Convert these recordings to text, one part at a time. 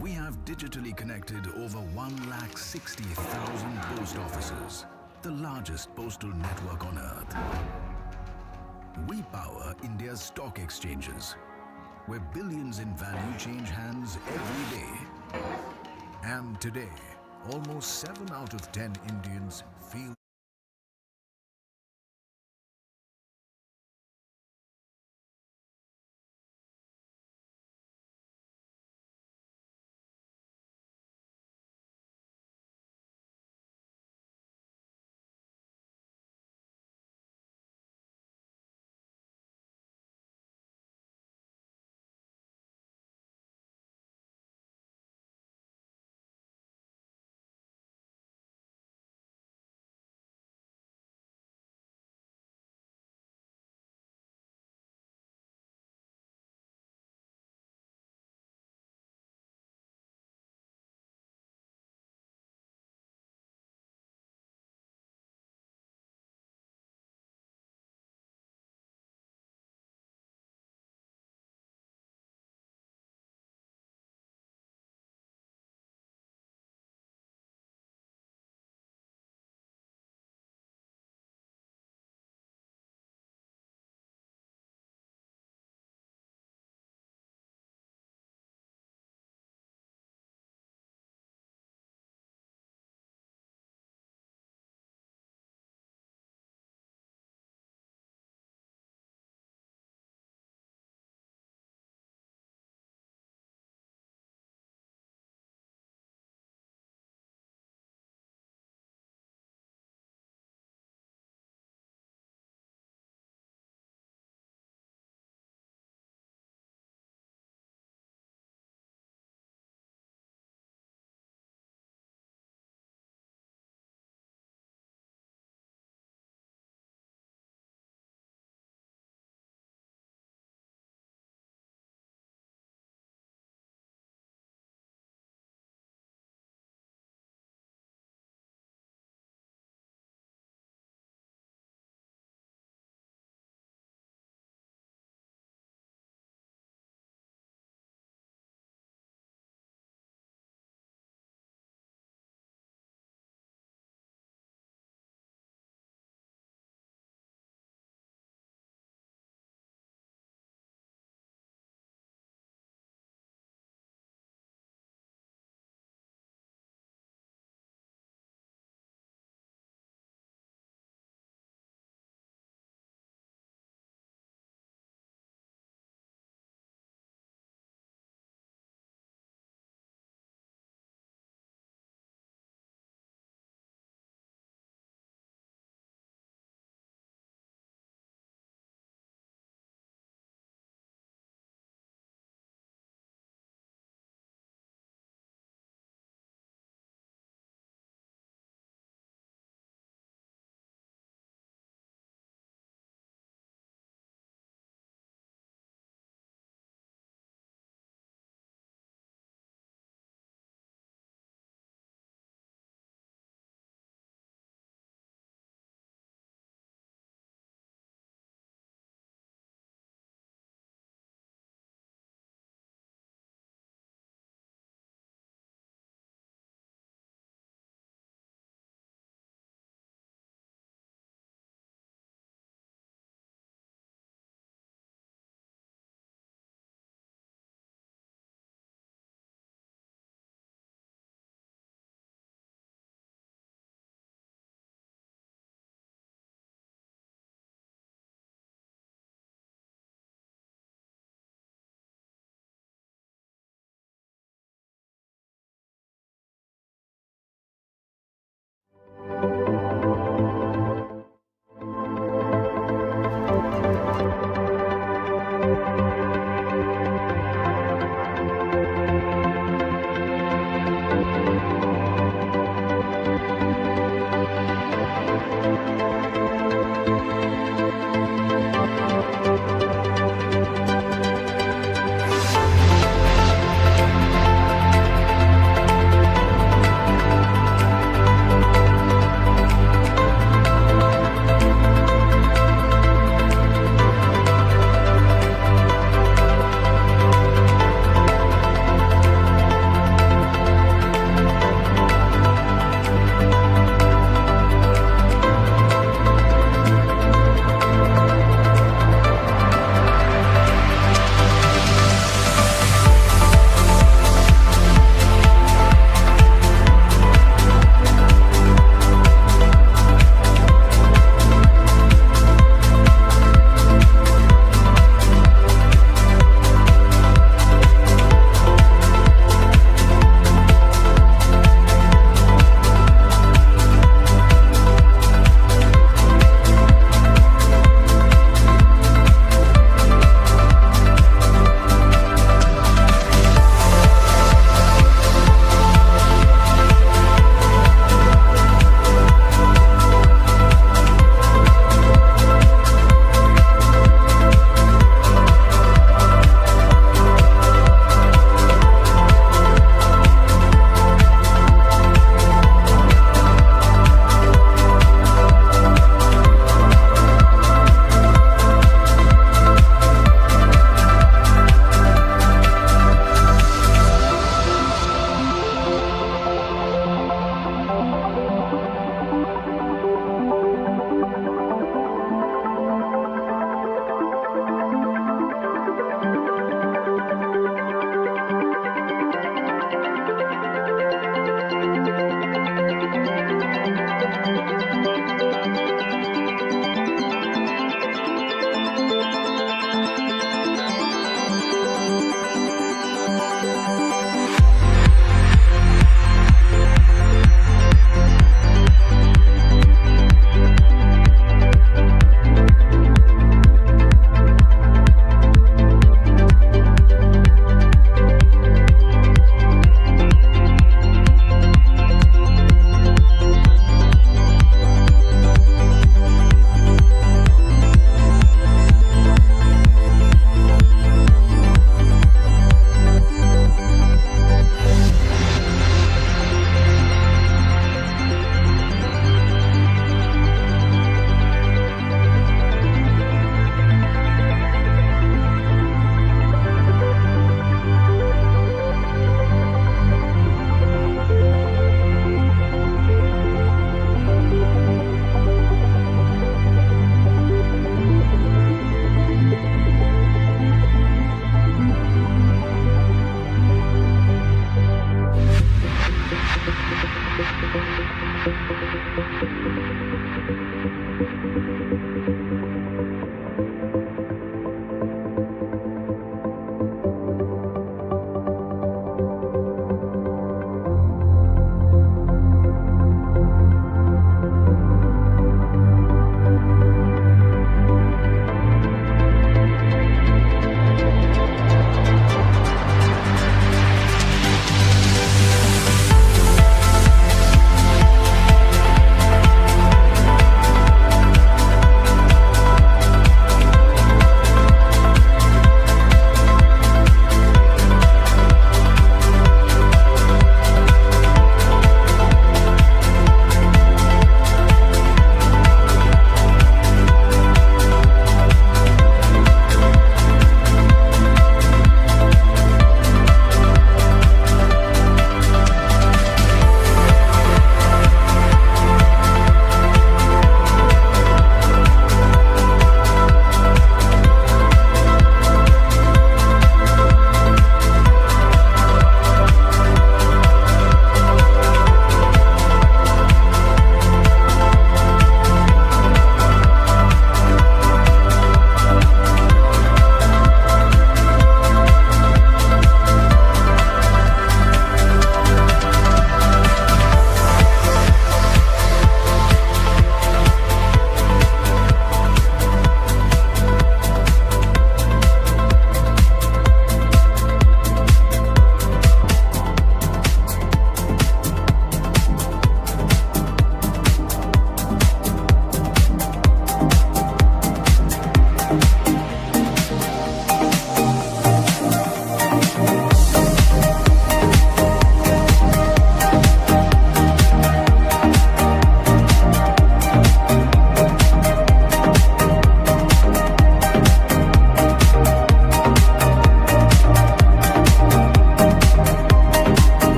We have digitally connected over 160,000 post offices, the largest postal network on earth. We power India's stock exchanges, where billions in value change hands every day. And today, almost 7 out of 10 Indians feel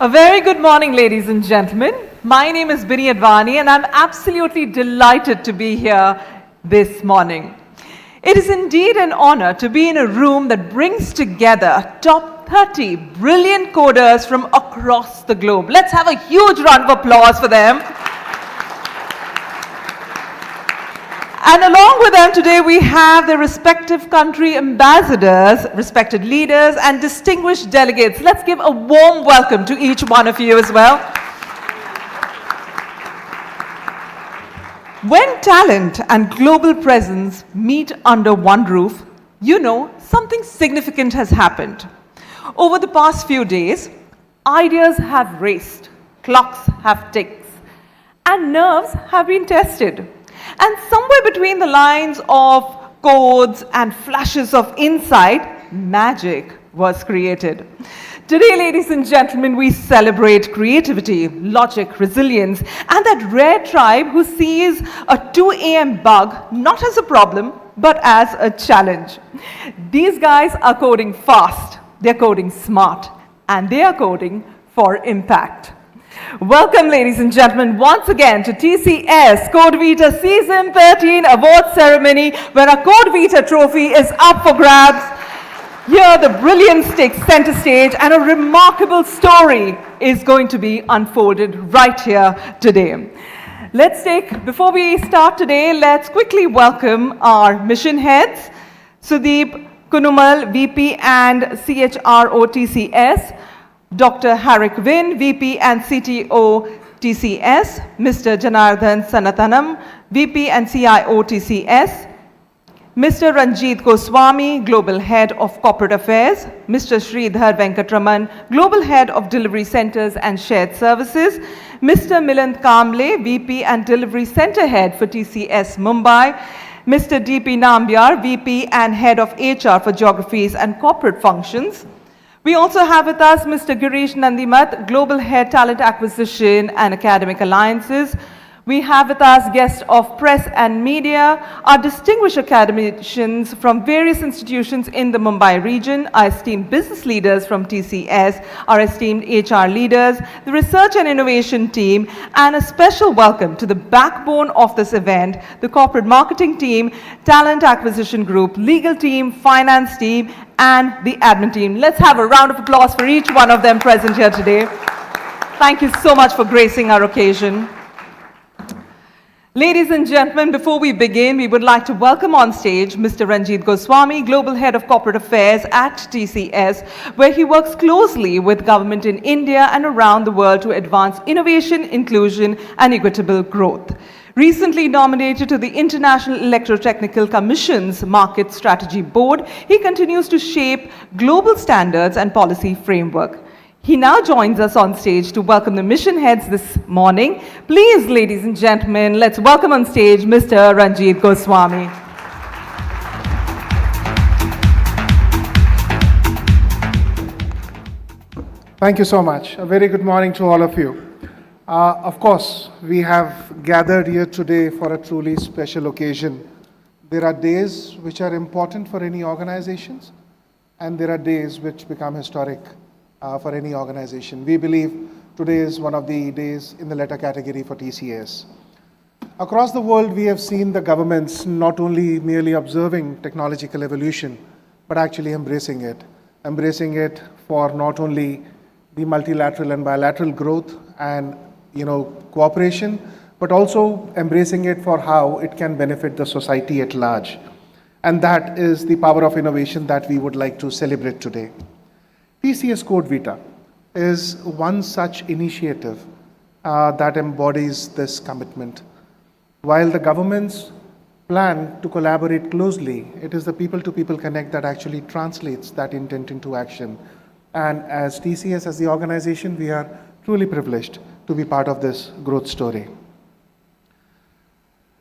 A very good morning, ladies and gentlemen. My name is Bini Advani, and I'm absolutely delighted to be here this morning. It is indeed an honor to be in a room that brings together top 30 brilliant coders from across the globe. Let's have a huge round of applause for them. And along with them today, we have the respective country ambassadors, respected leaders, and distinguished delegates. Let's give a warm welcome to each one of you as well. When talent and global presence meet under one roof, you know something significant has happened. Over the past few days, ideas have raced, clocks have ticked, and nerves have been tested. And somewhere between the lines of codes and flashes of insight, magic was created. Today, ladies and gentlemen, we celebrate creativity, logic, resilience, and that rare tribe who sees a 2 a.m. bug not as a problem, but as a challenge. These guys are coding fast, they're coding smart, and they are coding for impact. Welcome, ladies and gentlemen, once again to TCS CodeVita Season 13 Award Ceremony, where our CodeVita trophy is up for grabs. Here, the brilliance takes center stage, and a remarkable story is going to be unfolded right here today. Before we start today, let's quickly welcome our mission heads, Sudeep Kunumal, VP and CHRO TCS, Dr. Harik Vin, VP and CTO TCS, Mr. Janardhan Sanathanam, VP and CIO TCS, Mr. Ranjit Goswami, Global Head of Corporate Affairs, Mr. Sridhar Venkatraman, Global Head of Delivery Centers and Shared Services, Mr. Milind Kamble, VP and Delivery Center Head for TCS Mumbai, Mr. DP Nambiar, VP and Head of HR for Geographies and Corporate Functions. We also have with us Mr. Girish Nandimat, Global Head Talent Acquisition and Academic Alliances. We have with us guests of press and media, our distinguished academicians from various institutions in the Mumbai region, our esteemed business leaders from TCS, our esteemed HR leaders, the research and innovation team, and a special welcome to the backbone of this event, the corporate marketing team, talent acquisition group, legal team, finance team, and the admin team. Let's have a round of applause for each one of them present here today. Thank you so much for gracing our occasion. Ladies and gentlemen, before we begin, we would like to welcome on stage Mr. Ranjit Goswami, Global Head of Corporate Affairs at TCS, where he works closely with government in India and around the world to advance innovation, inclusion, and equitable growth. Recently nominated to the International Electrotechnical Commission's Market Strategy Board, he continues to shape global standards and policy framework. He now joins us on stage to welcome the mission heads this morning. Please, ladies and gentlemen, let's welcome on stage Mr. Ranjit Goswami. Thank you so much. A very good morning to all of you. Of course, we have gathered here today for a truly special occasion. There are days which are important for any organizations, and there are days which become historic for any organization. We believe today is one of the days in the latter category for TCS. Across the world, we have seen the governments not only merely observing technological evolution, but actually embracing it for not only the multilateral and bilateral growth and cooperation, but also embracing it for how it can benefit the society at large. And that is the power of innovation that we would like to celebrate today. TCS CodeVita is one such initiative that embodies this commitment. While the governments plan to collaborate closely, it is the people-to-people connect that actually translates that intent into action. And as TCS, as the organization, we are truly privileged to be part of this growth story.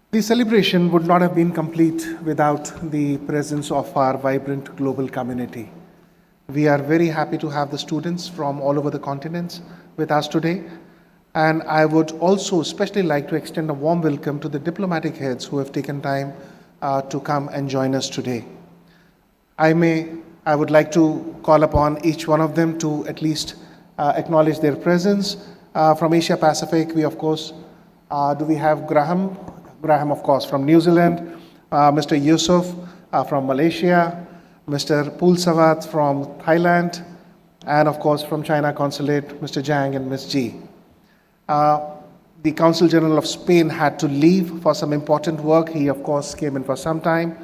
The celebration would not have been complete without the presence of our vibrant global community. We are very happy to have the students from all over the continents with us today. And I would also especially like to extend a warm welcome to the diplomatic heads who have taken time to come and join us today. I would like to call upon each one of them to at least acknowledge their presence. From Asia Pacific, we of course, do we have Graham? Graham, of course, from New Zealand, Mr. Yusuf from Malaysia, Mr. Pulsawat from Thailand, and of course from China Consulate, Mr. Zhang and Ms. Ji. The Consul General of Spain had to leave for some important work. He, of course, came in for some time.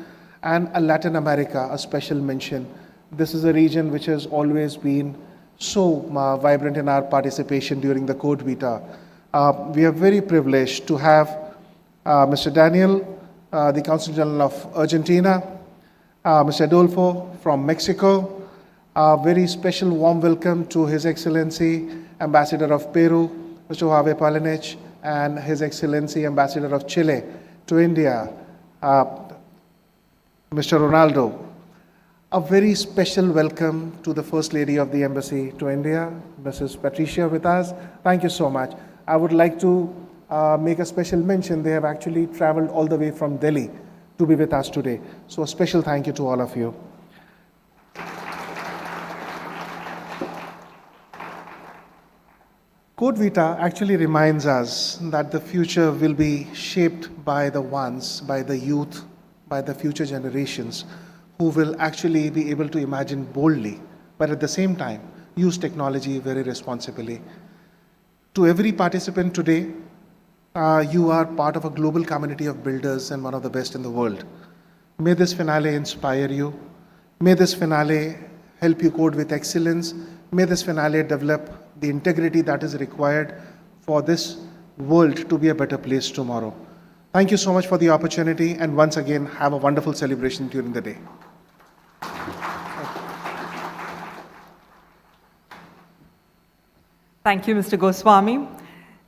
And Latin America, a special mention. This is a region which has always been so vibrant in our participation during the CodeVita. We are very privileged to have Mr. Daniel, the Consul General of Argentina, Mr. Adolfo from Mexico. A very special warm welcome to His Excellency Ambassador of Peru, Mr. Javier Palinich, and His Excellency Ambassador of Chile to India, Mr. Ronaldo. A very special welcome to the First Lady of the Embassy to India, Mrs. Patricia, with us. Thank you so much. I would like to make a special mention. They have actually traveled all the way from Delhi to be with us today. So a special thank you to all of you. CodeVita actually reminds us that the future will be shaped by the ones, by the youth, by the future generations who will actually be able to imagine boldly, but at the same time, use technology very responsibly. To every participant today, you are part of a global community of builders and one of the best in the world. May this finale inspire you. May this finale help you code with excellence. May this finale develop the integrity that is required for this world to be a better place tomorrow. Thank you so much for the opportunity, and once again, have a wonderful celebration during the day. Thank you, Mr. Goswami.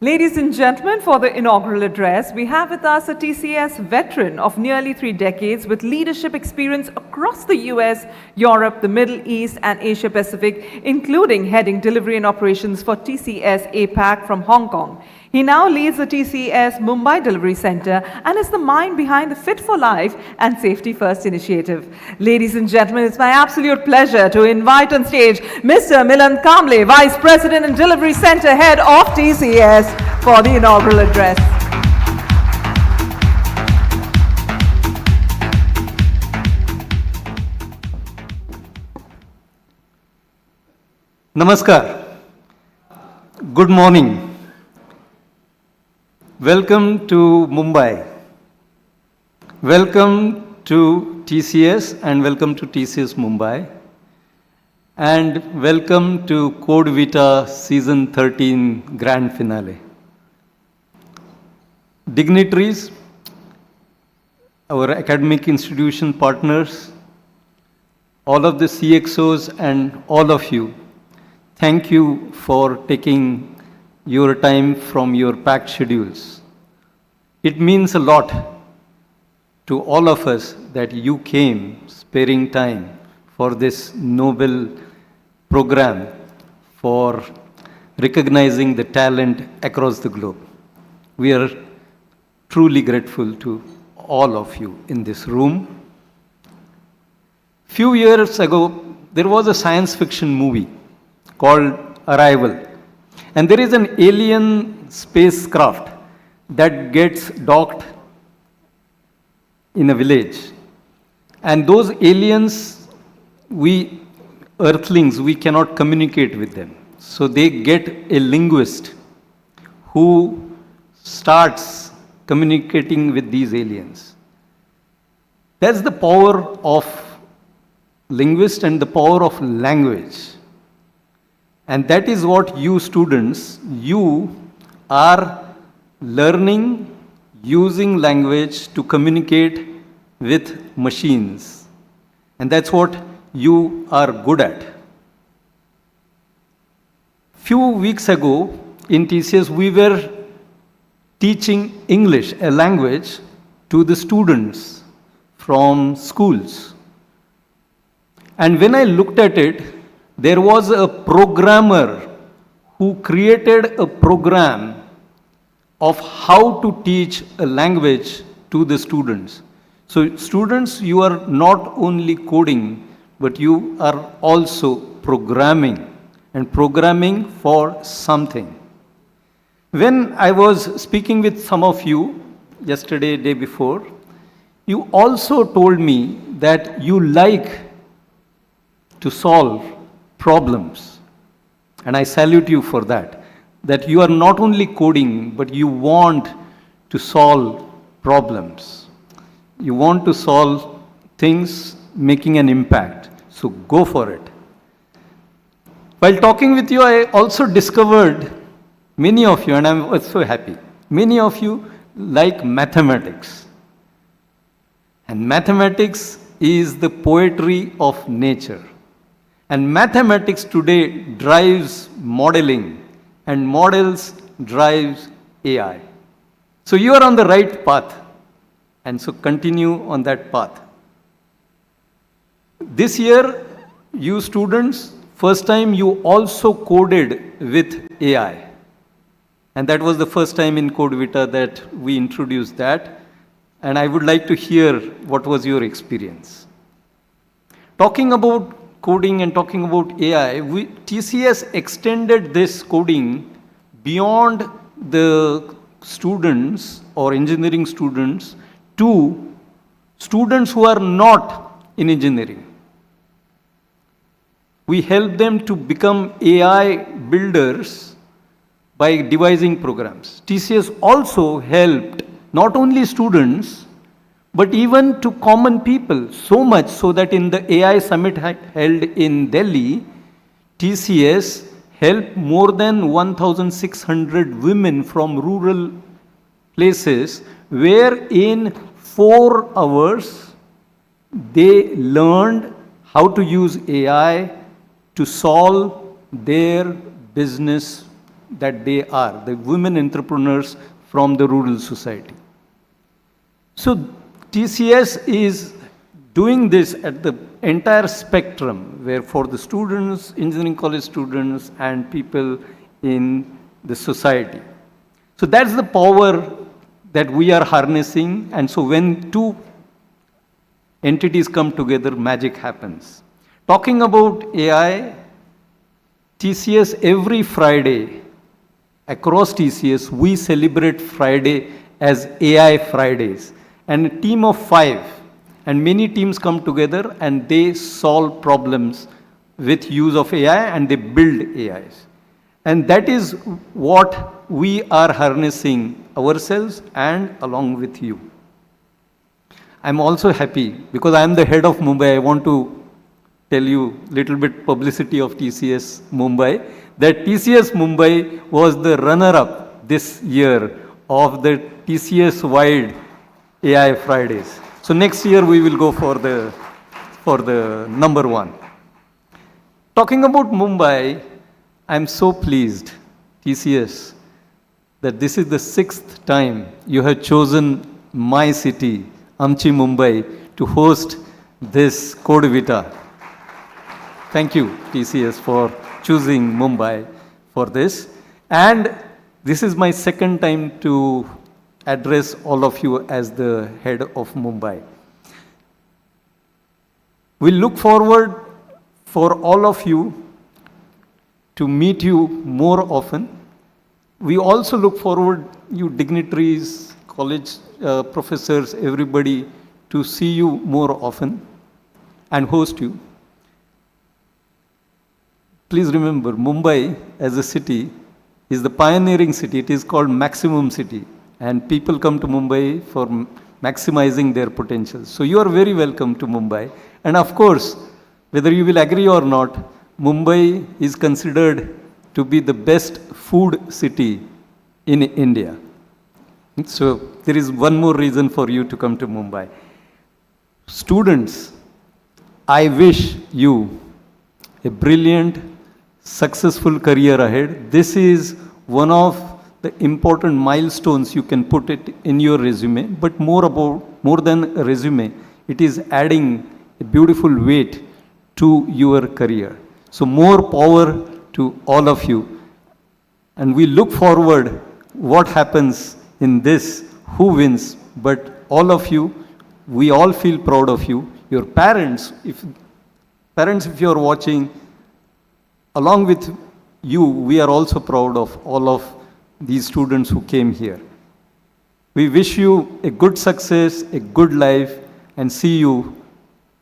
Ladies and gentlemen, for the inaugural address, we have with us a TCS veteran of nearly 3 decades with leadership experience across the US, Europe, the Middle East, and Asia Pacific, including heading delivery and operations for TCS APAC from Hong Kong. He now leads the TCS Mumbai Delivery Center and is the mind behind the Fit for Life and Safety First initiative. Ladies and gentlemen, it's my absolute pleasure to invite on stage Mr. Milan Kamble, Vice President and Delivery Center Head of TCS, for the inaugural address. Namaskar. Good morning. Welcome to Mumbai. Welcome to TCS and welcome to TCS Mumbai. And welcome to CodeVita Season 13 Grand Finale. Dignitaries, our academic institution partners, all of the CXOs and all of you, thank you for taking your time from your packed schedules. It means a lot to all of us that you came sparing time for this noble program for recognizing the talent across the globe. We are truly grateful to all of you in this room. Few years ago, there was a science fiction movie called Arrival. And there is an alien spacecraft that gets docked in a village. And those aliens, we earthlings, we cannot communicate with them. So they get a linguist who starts communicating with these aliens. That's the power of linguist and the power of language. And that is what you students, you are learning using language to communicate with machines. And that's what you are good at. Few weeks ago in TCS, we were teaching English, a language, to the students from schools. And when I looked at it, there was a programmer who created a program of how to teach a language to the students. So students, you are not only coding, but you are also programming. and programming for something. When I was speaking with some of you yesterday, day before, you also told me that you like to solve problems. And I salute you for that. That you are not only coding, but you want to solve problems. You want to solve things making an impact. So go for it. While talking with you, I also discovered many of you, and I'm so happy, many of you like mathematics. And mathematics is the poetry of nature. And mathematics today drives modeling, and models drives AI. So you are on the right path, and so continue on that path. This year, you students, first time you also coded with AI. And that was the first time in CodeVita that we introduced that. And I would like to hear what was your experience. Talking about coding and talking about AI, TCS extended this coding beyond the students or engineering students to students who are not in engineering. We help them to become AI builders by devising programs. TCS also helped not only students, but even to common people, so much so that in the AI summit held in Delhi, TCS helped more than 1,600 women from rural places, where in 4 hours they learned how to use AI to solve their business that they are, the women entrepreneurs from the rural society. So TCS is doing this at the entire spectrum, where for the students, engineering college students, and people in the society. So that's the power that we are harnessing, and so when two entities come together, magic happens. Talking about AI, TCS every Friday, across TCS, we celebrate Friday as AI Fridays. And a team of 5, and many teams come together and they solve problems with use of AI, and they build AIs. And that is what we are harnessing ourselves and along with you. I'm also happy because I'm the head of Mumbai. I want to tell you a little bit publicity of TCS Mumbai, that TCS Mumbai was the runner-up this year of the TCS wide AI Fridays. So next year we will go for the number 1. Talking about Mumbai, I'm so pleased, TCS, that this is the 6th time you have chosen my city, Amchi Mumbai, to host this CodeVita. Thank you, TCS, for choosing Mumbai for this. And this is my 2nd time to address all of you as the head of Mumbai. We look forward for all of you to meet you more often. We also look forward, you dignitaries, college professors, everybody, to see you more often and host you. Please remember, Mumbai as a city is the pioneering city. It is called maximum city. And people come to Mumbai for maximizing their potential. So you are very welcome to Mumbai. And of course, whether you will agree or not, Mumbai is considered to be the best food city in India. So there is one more reason for you to come to Mumbai. Students, I wish you a brilliant, successful career ahead. This is one of the important milestones you can put it in your resume, but more than a resume, it is adding a beautiful weight to your career. So more power to all of you. And we look forward what happens in this, who wins, but all of you, we all feel proud of you. Your parents, if you are watching, along with we are also proud of all of these students who came here. We wish you a good success, a good life, and see you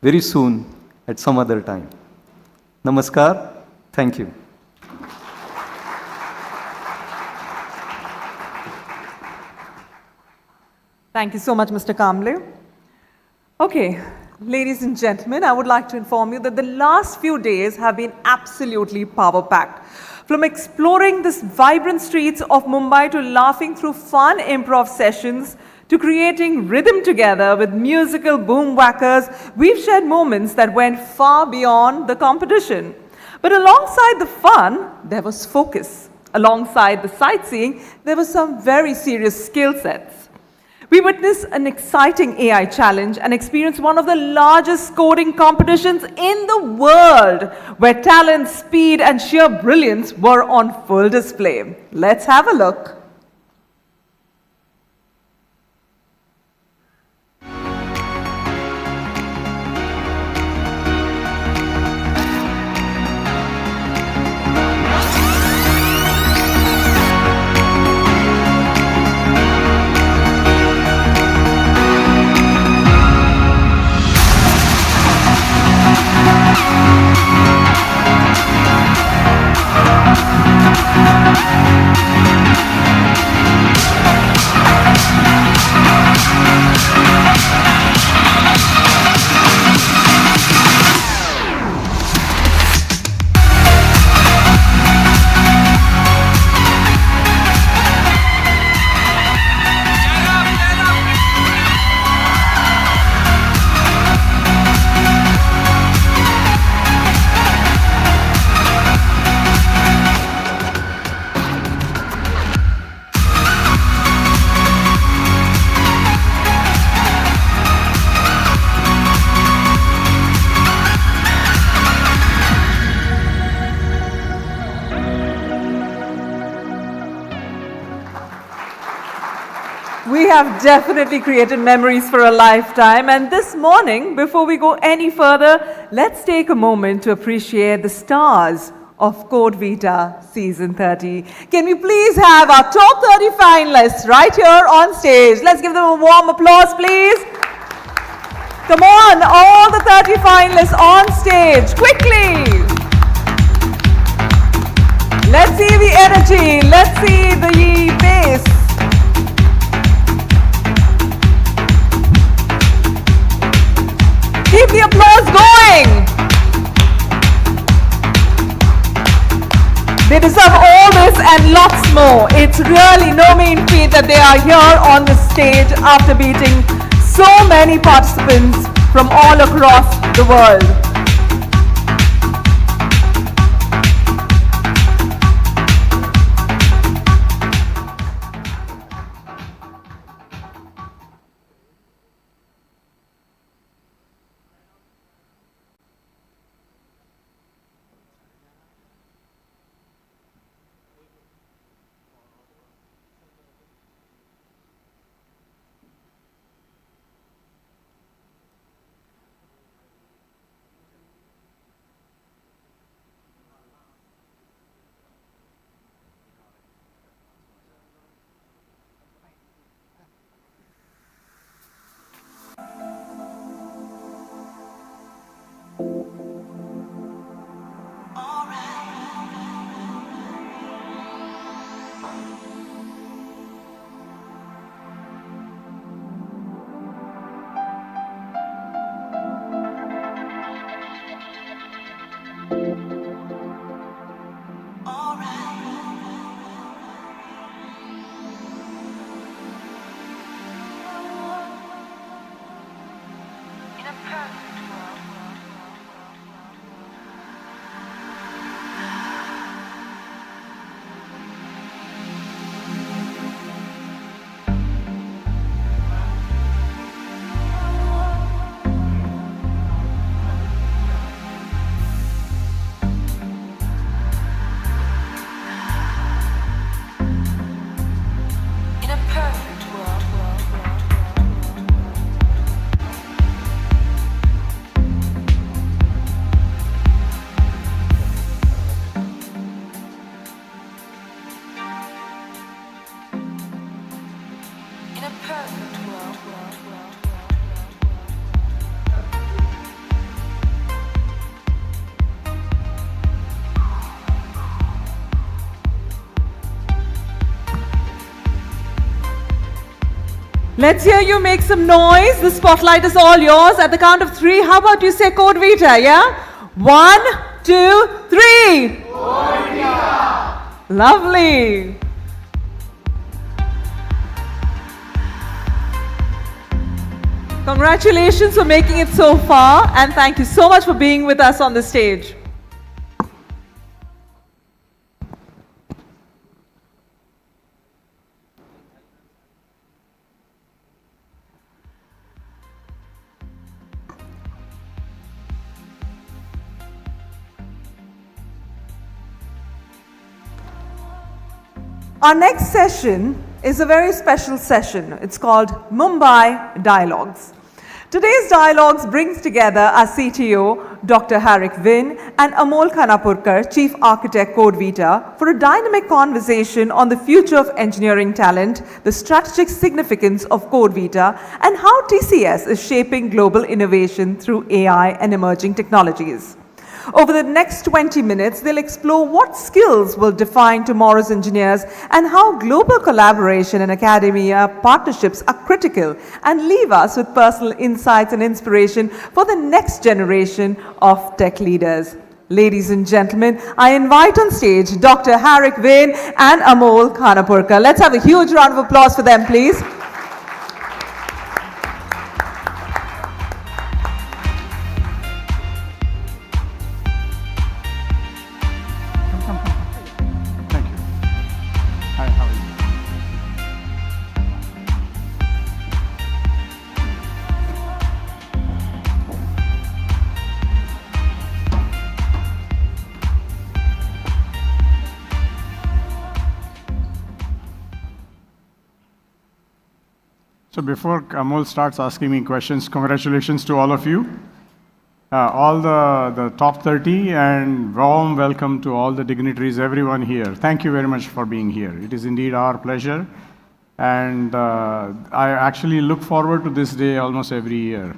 very soon at some other time. Namaskar. Thank you. Thank you so much, Mr. Kamble. Okay, ladies and gentlemen, I would like to inform you that the last few days have been absolutely power-packed. From exploring the vibrant streets of Mumbai to laughing through fun improv sessions to creating rhythm together with musical boom whackers, we've shared moments that went far beyond the competition. But alongside the fun, there was focus. Alongside the sightseeing, there were some very serious skill sets. We witnessed an exciting AI challenge and experienced one of the largest coding competitions in the world, where talent, speed, and sheer brilliance were on full display. Let's have a look. We have definitely created memories for a lifetime. And this morning, before we go any further, let's take a moment to appreciate the stars of CodeVita Season 30. Can we please have our top 30 finalists right here on stage? Let's give them a warm applause, please. Come on, all the 30 finalists on stage, quickly. Let's see the energy, let's see the pace. Keep the applause going. They deserve all this and lots more. It's really no mean feat that they are here on the stage after beating so many participants from all across the world. Let's hear you make some noise. The spotlight is all yours. At the count of 3, how about you say CodeVita, yeah? 1, 2, 3. CodeVita. Lovely. Congratulations for making it so far, and thank you so much for being with us on the stage. Our next session is a very special session. It's called Mumbai Dialogues. Today's Dialogues brings together our CTO, Dr. Harik Vin, and Amol Khanapurkar, Chief Architect CodeVita, for a dynamic conversation on the future of engineering talent, the strategic significance of CodeVita, and how TCS is shaping global innovation through AI and emerging technologies. Over the next 20 minutes, they'll explore what skills will define tomorrow's engineers and how global collaboration and academia partnerships are critical, and leave us with personal insights and inspiration for the next generation of tech leaders. Ladies and gentlemen, I invite on stage Dr. Harik Vin and Amol Khanapurkar. Let's have a huge round of applause for them, please. So before Amol starts asking me questions, congratulations to all of you. All the top 30, and warm welcome to all the dignitaries, everyone here. Thank you very much for being here. It is indeed our pleasure. And I actually look forward to this day almost every year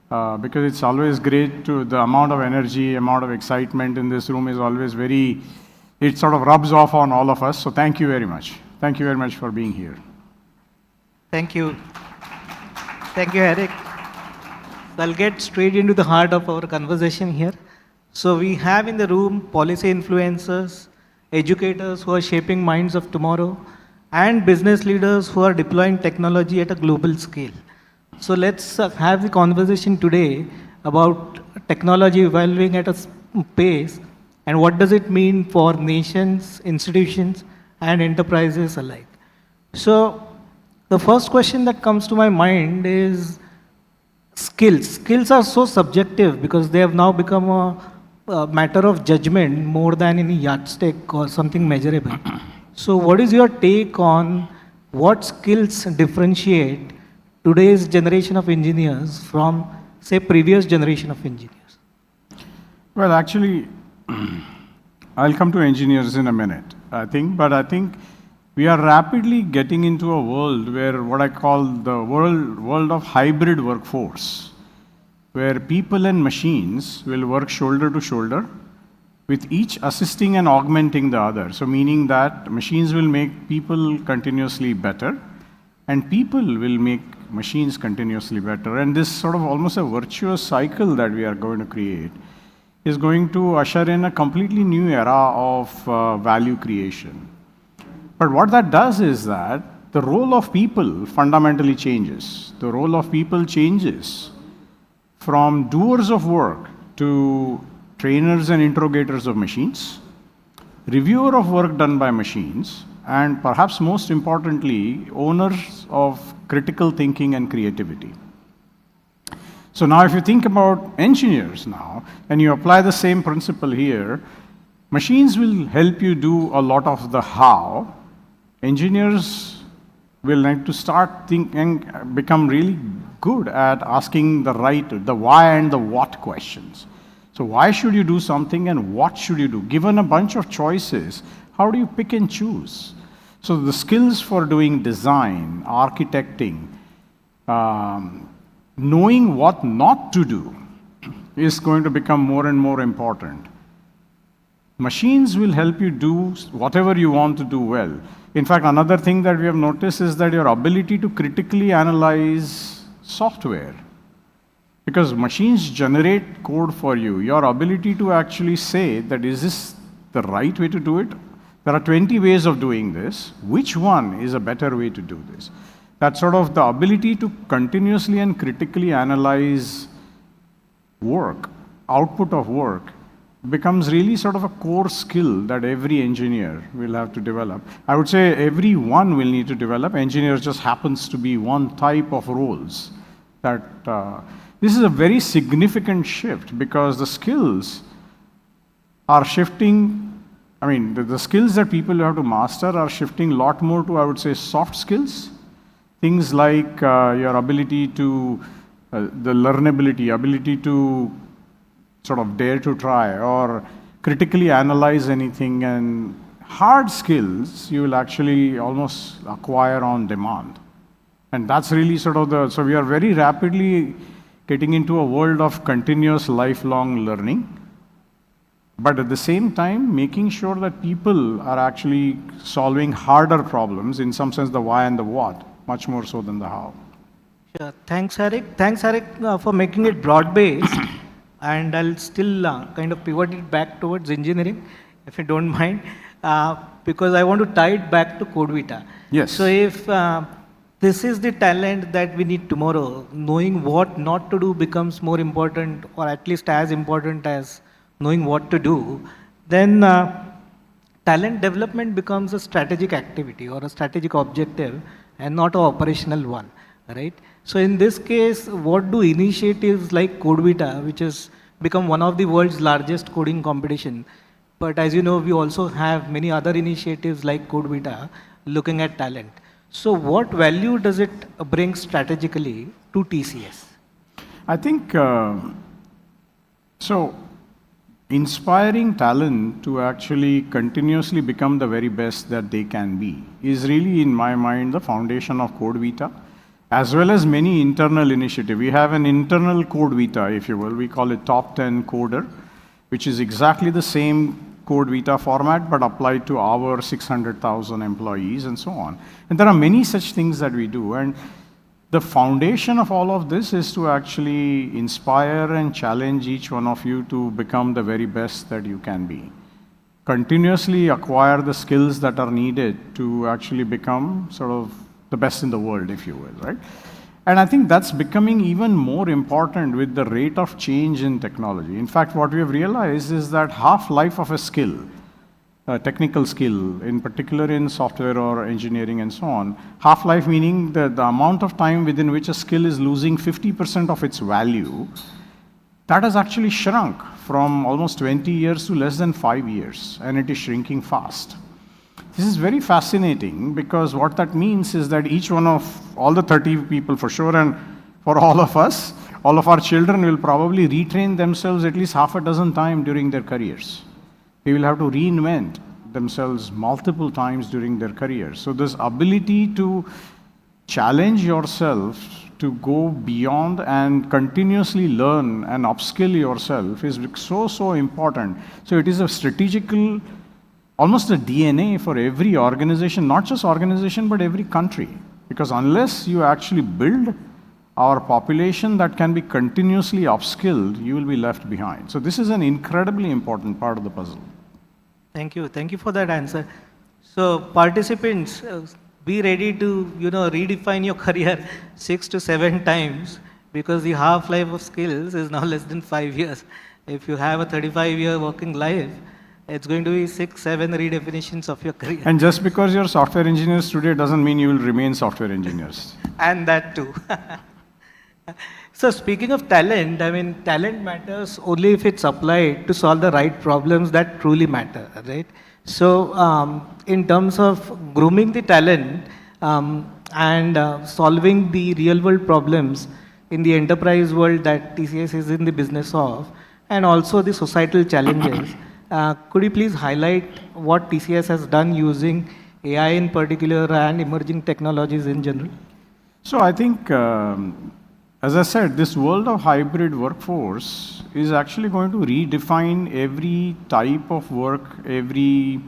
because it's always great the amount of energy, amount of excitement in this room is always it sort of rubs off on all of us. So thank you very much. Thank you very much for being here. Thank you. Thank you, Eric. So I'll get straight into the heart of our conversation here. So we have in the room policy influencers, educators who are shaping minds of tomorrow, and business leaders who are deploying technology at a global scale. So let's have the conversation today about technology evolving at a pace, and what does it mean for nations, institutions, and enterprises alike. So the first question that comes to my mind is skills. Skills are so subjective because they have now become a matter of judgment more than any yardstick or something measurable. So what is your take on what skills differentiate today's generation of engineers from, say, previous generation of engineers? Well, actually, I'll come to engineers in a minute, I think, but I think we are rapidly getting into a world where what I call the world of hybrid workforce, where people and machines will work shoulder to shoulder, with each assisting and augmenting the other. So meaning that machines will make people continuously better, and people will make machines continuously better. And this sort of almost a virtuous cycle that we are going to create is going to usher in a completely new era of value creation. But what that does is that the role of people fundamentally changes. The role of people changes from doers of work to trainers and interrogators of machines, reviewer of work done by machines, and perhaps most importantly, owners of critical thinking and creativity. So now if you think about engineers now, and you apply the same principle here, machines will help you do a lot of the how. Engineers will need to start thinking, become really good at asking the why and the what questions. So why should you do something and what should you do? Given a bunch of choices, how do you pick and choose? So the skills for doing design, architecting, knowing what not to do is going to become more and more important. Machines will help you do whatever you want to do well. In fact, another thing that we have noticed is that your ability to critically analyze software, because machines generate code for you, your ability to actually say that is this the right way to do it? There are 20 ways of doing this. Which one is a better way to do this? That sort of the ability to continuously and critically analyze work, output of work, becomes really sort of a core skill that every engineer will have to develop. I would say everyone will need to develop. Engineers just happens to be one type of roles. That this is a very significant shift because the skills are shifting. I mean, the skills that people have to master are shifting a lot more to, I would say, soft skills. Things like your ability to, the learnability, ability to sort of dare to try or critically analyze anything, and hard skills you will actually almost acquire on demand. And that's really sort of so we are very rapidly getting into a world of continuous lifelong learning. But at the same time, making sure that people are actually solving harder problems, in some sense, the why and the what, much more so than the how. Sure. Thanks, Eric. Thanks, Eric, for making it broad-based. And I'll still kind of pivot it back towards engineering, if you don't mind, because I want to tie it back to CodeVita. Yes. So if this is the talent that we need tomorrow, knowing what not to do becomes more important, or at least as important as knowing what to do, then talent development becomes a strategic activity or a strategic objective and not an operational one, right? So in this case, what do initiatives like CodeVita, which has become one of the world's largest coding competition, but as you know, we also have many other initiatives like CodeVita looking at talent. So what value does it bring strategically to TCS? I think, inspiring talent to actually continuously become the very best that they can be is really, in my mind, the foundation of CodeVita, as well as many internal initiatives. We have an internal CodeVita, if you will. We call it Top 10 Coder, which is exactly the same CodeVita format, but applied to our 600,000 employees and so on. And there are many such things that we do. And the foundation of all of this is to actually inspire and challenge each one of you to become the very best that you can be. Continuously acquire the skills that are needed to actually become sort of the best in the world, if you will, right? And I think that's becoming even more important with the rate of change in technology. In fact, what we have realized is that half-life of a skill, a technical skill, in particular in software or engineering and so on, half-life meaning the amount of time within which a skill is losing 50% of its value, that has actually shrunk from almost 20 years to less than 5 years, and it is shrinking fast. This is very fascinating because what that means is that each one of all the 30 people for sure, and for all of us, all of our children will probably retrain themselves at least half a dozen times during their careers. They will have to reinvent themselves multiple times during their careers. So this ability to challenge yourself to go beyond and continuously learn and upskill yourself is so important. So it is a strategical, almost a DNA for every organization, not just organization, but every country. Because unless you actually build our population that can be continuously upskilled, you will be left behind. So this is an incredibly important part of the puzzle. Thank you. Thank you for that answer. So participants, be ready to redefine your career 6 to 7 times, because the half-life of skills is now less than 5 years. If you have a 35-year working life, it's going to be 6, 7 redefinitions of your career. And just because you're software engineers today doesn't mean you will remain software engineers. And that too. So speaking of talent, I mean, talent matters only if it's applied to solve the right problems that truly matter, right? So in terms of grooming the talent and solving the real world problems in the enterprise world that TCS is in the business of, and also the societal challenges, could you please highlight what TCS has done using AI in particular and emerging technologies in general? So I think as I said, this world of hybrid workforce is actually going to redefine every type of work, every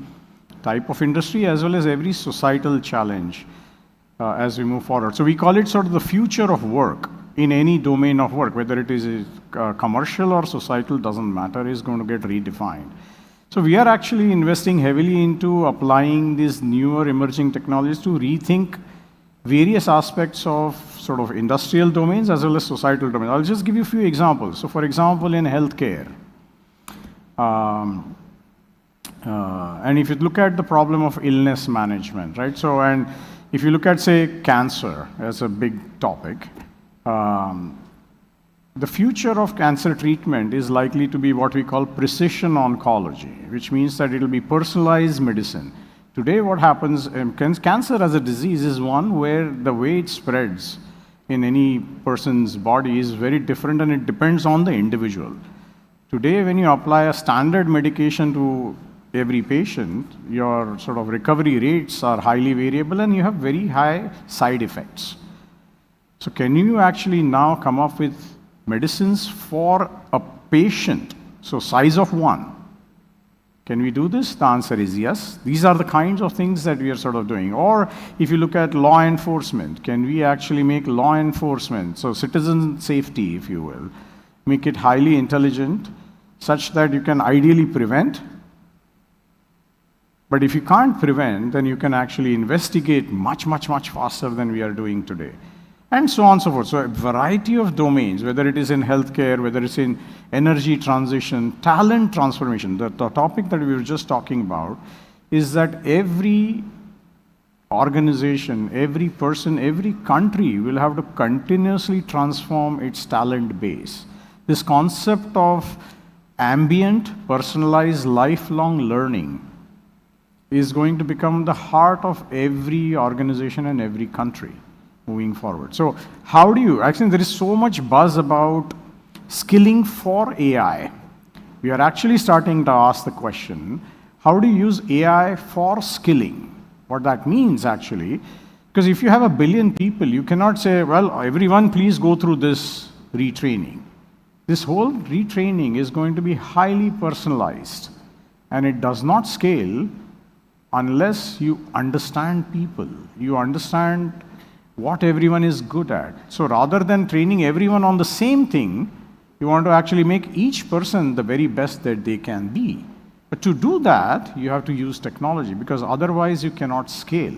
type of industry, as well as every societal challenge as we move forward. So we call it sort of the future of work in any domain of work, whether it is commercial or societal, doesn't matter, is going to get redefined. So we are actually investing heavily into applying these newer emerging technologies to rethink various aspects of sort of industrial domains as well as societal domains. I'll just give you a few examples. So for example, in healthcare, and if you look at the problem of illness management, right? So, and if you look at, say, cancer as a big topic, the future of cancer treatment is likely to be what we call precision oncology, which means that it will be personalized medicine. Today, what happens, cancer as a disease is one where the way it spreads in any person's body is very different and it depends on the individual. Today, when you apply a standard medication to every patient, your sort of recovery rates are highly variable and you have very high side effects. So can you actually now come up with medicines for a patient, so size of one? Can we do this? The answer is yes. These are the kinds of things that we are sort of doing. Or if you look at law enforcement, can we actually make law enforcement, so citizen safety, if you will, make it highly intelligent such that you can ideally prevent? But if you can't prevent, then you can actually investigate much, much, much faster than we are doing today. And so on and so forth. So a variety of domains, whether it is in healthcare, whether it's in energy transition, talent transformation. The topic that we were just talking about is that every organization, every person, every country will have to continuously transform its talent base. This concept of ambient, personalized, lifelong learning is going to become the heart of every organization and every country moving forward. So how do you, actually there is so much buzz about skilling for AI. We are actually starting to ask the question, how do you use AI for skilling? What that means actually, because if you have 1 billion people, you cannot say, well, everyone please go through this retraining. This whole retraining is going to be highly personalized and it does not scale unless you understand people, you understand what everyone is good at. So rather than training everyone on the same thing, you want to actually make each person the very best that they can be. But to do that, you have to use technology because otherwise you cannot scale.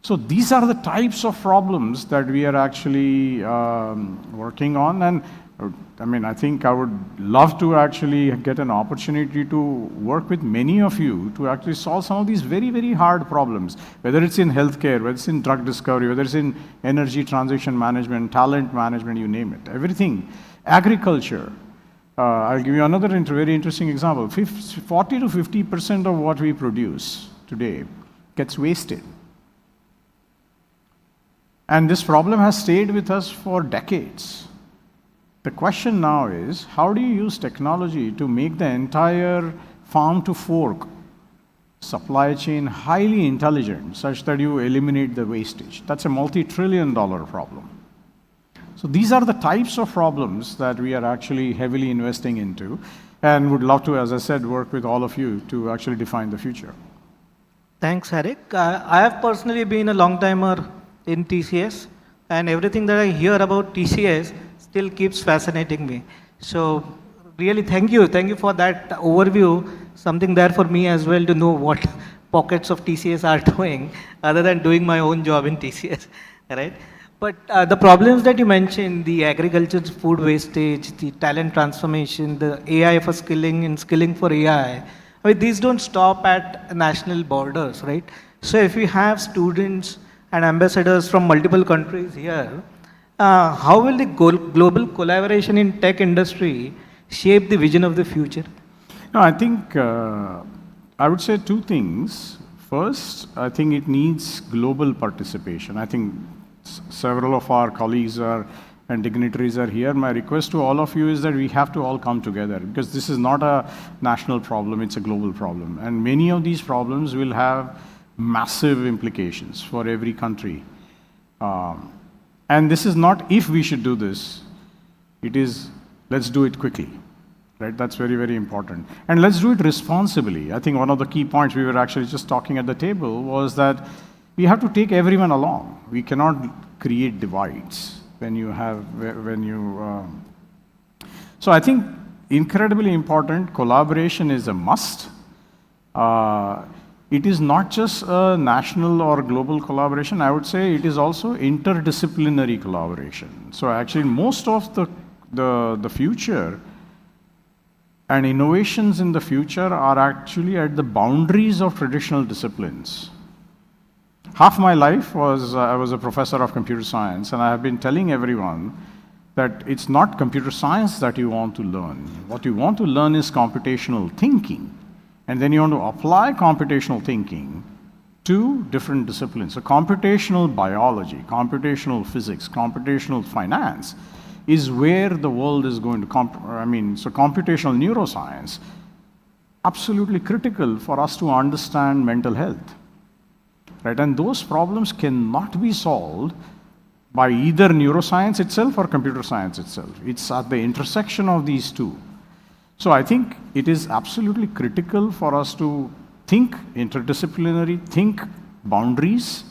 So these are the types of problems that we are actually working on. And I mean, I think I would love to actually get an opportunity to work with many of you to actually solve some of these very, very hard problems, whether it's in healthcare, whether it's in drug discovery, whether it's in energy transition management, talent management, you name it, everything. Agriculture. I'll give you another very interesting example. 40 to 50% of what we produce today gets wasted. And this problem has stayed with us for decades. The question now is, how do you use technology to make the entire farm to fork supply chain highly intelligent such that you eliminate the wastage? That's a multi-trillion-dollar problem. So these are the types of problems that we are actually heavily investing into and would love to, as I said, work with all of you to actually define the future. Thanks, Eric. I have personally been a long-timer in TCS, and everything that I hear about TCS still keeps fascinating me. So really thank you for that overview, something there for me as well to know what pockets of TCS are doing other than doing my own job in TCS, right? But the problems that you mentioned, the agriculture food wastage, the talent transformation, the AI for skilling and skilling for AI, I mean, these don't stop at national borders, right? So if we have students and ambassadors from multiple countries here, how will the global collaboration in tech industry shape the vision of the future? No, I think I would say two things. First, I think it needs global participation. I think several of our colleagues and dignitaries are here. My request to all of you is that we have to all come together because this is not a national problem, it's a global problem. And many of these problems will have massive implications for every country. And this is not if we should do this, it is let's do it quickly. Right? That's very, very important. And let's do it responsibly. I think one of the key points we were actually just talking at the table was that we have to take everyone along. We cannot create divides So I think incredibly important, collaboration is a must. It is not just a national or global collaboration, I would say it is also interdisciplinary collaboration. So actually most of the future and innovations in the future are actually at the boundaries of traditional disciplines. Half my life I was a professor of computer science, and I have been telling everyone that it's not computer science that you want to learn. What you want to learn is computational thinking. And then you want to apply computational thinking to different disciplines. So computational biology, computational physics, computational finance is where the world is going to, so computational neuroscience, absolutely critical for us to understand mental health. Right? And those problems cannot be solved by either neuroscience itself or computer science itself. It's at the intersection of these two. So I think it is absolutely critical for us to think interdisciplinary, think boundaries,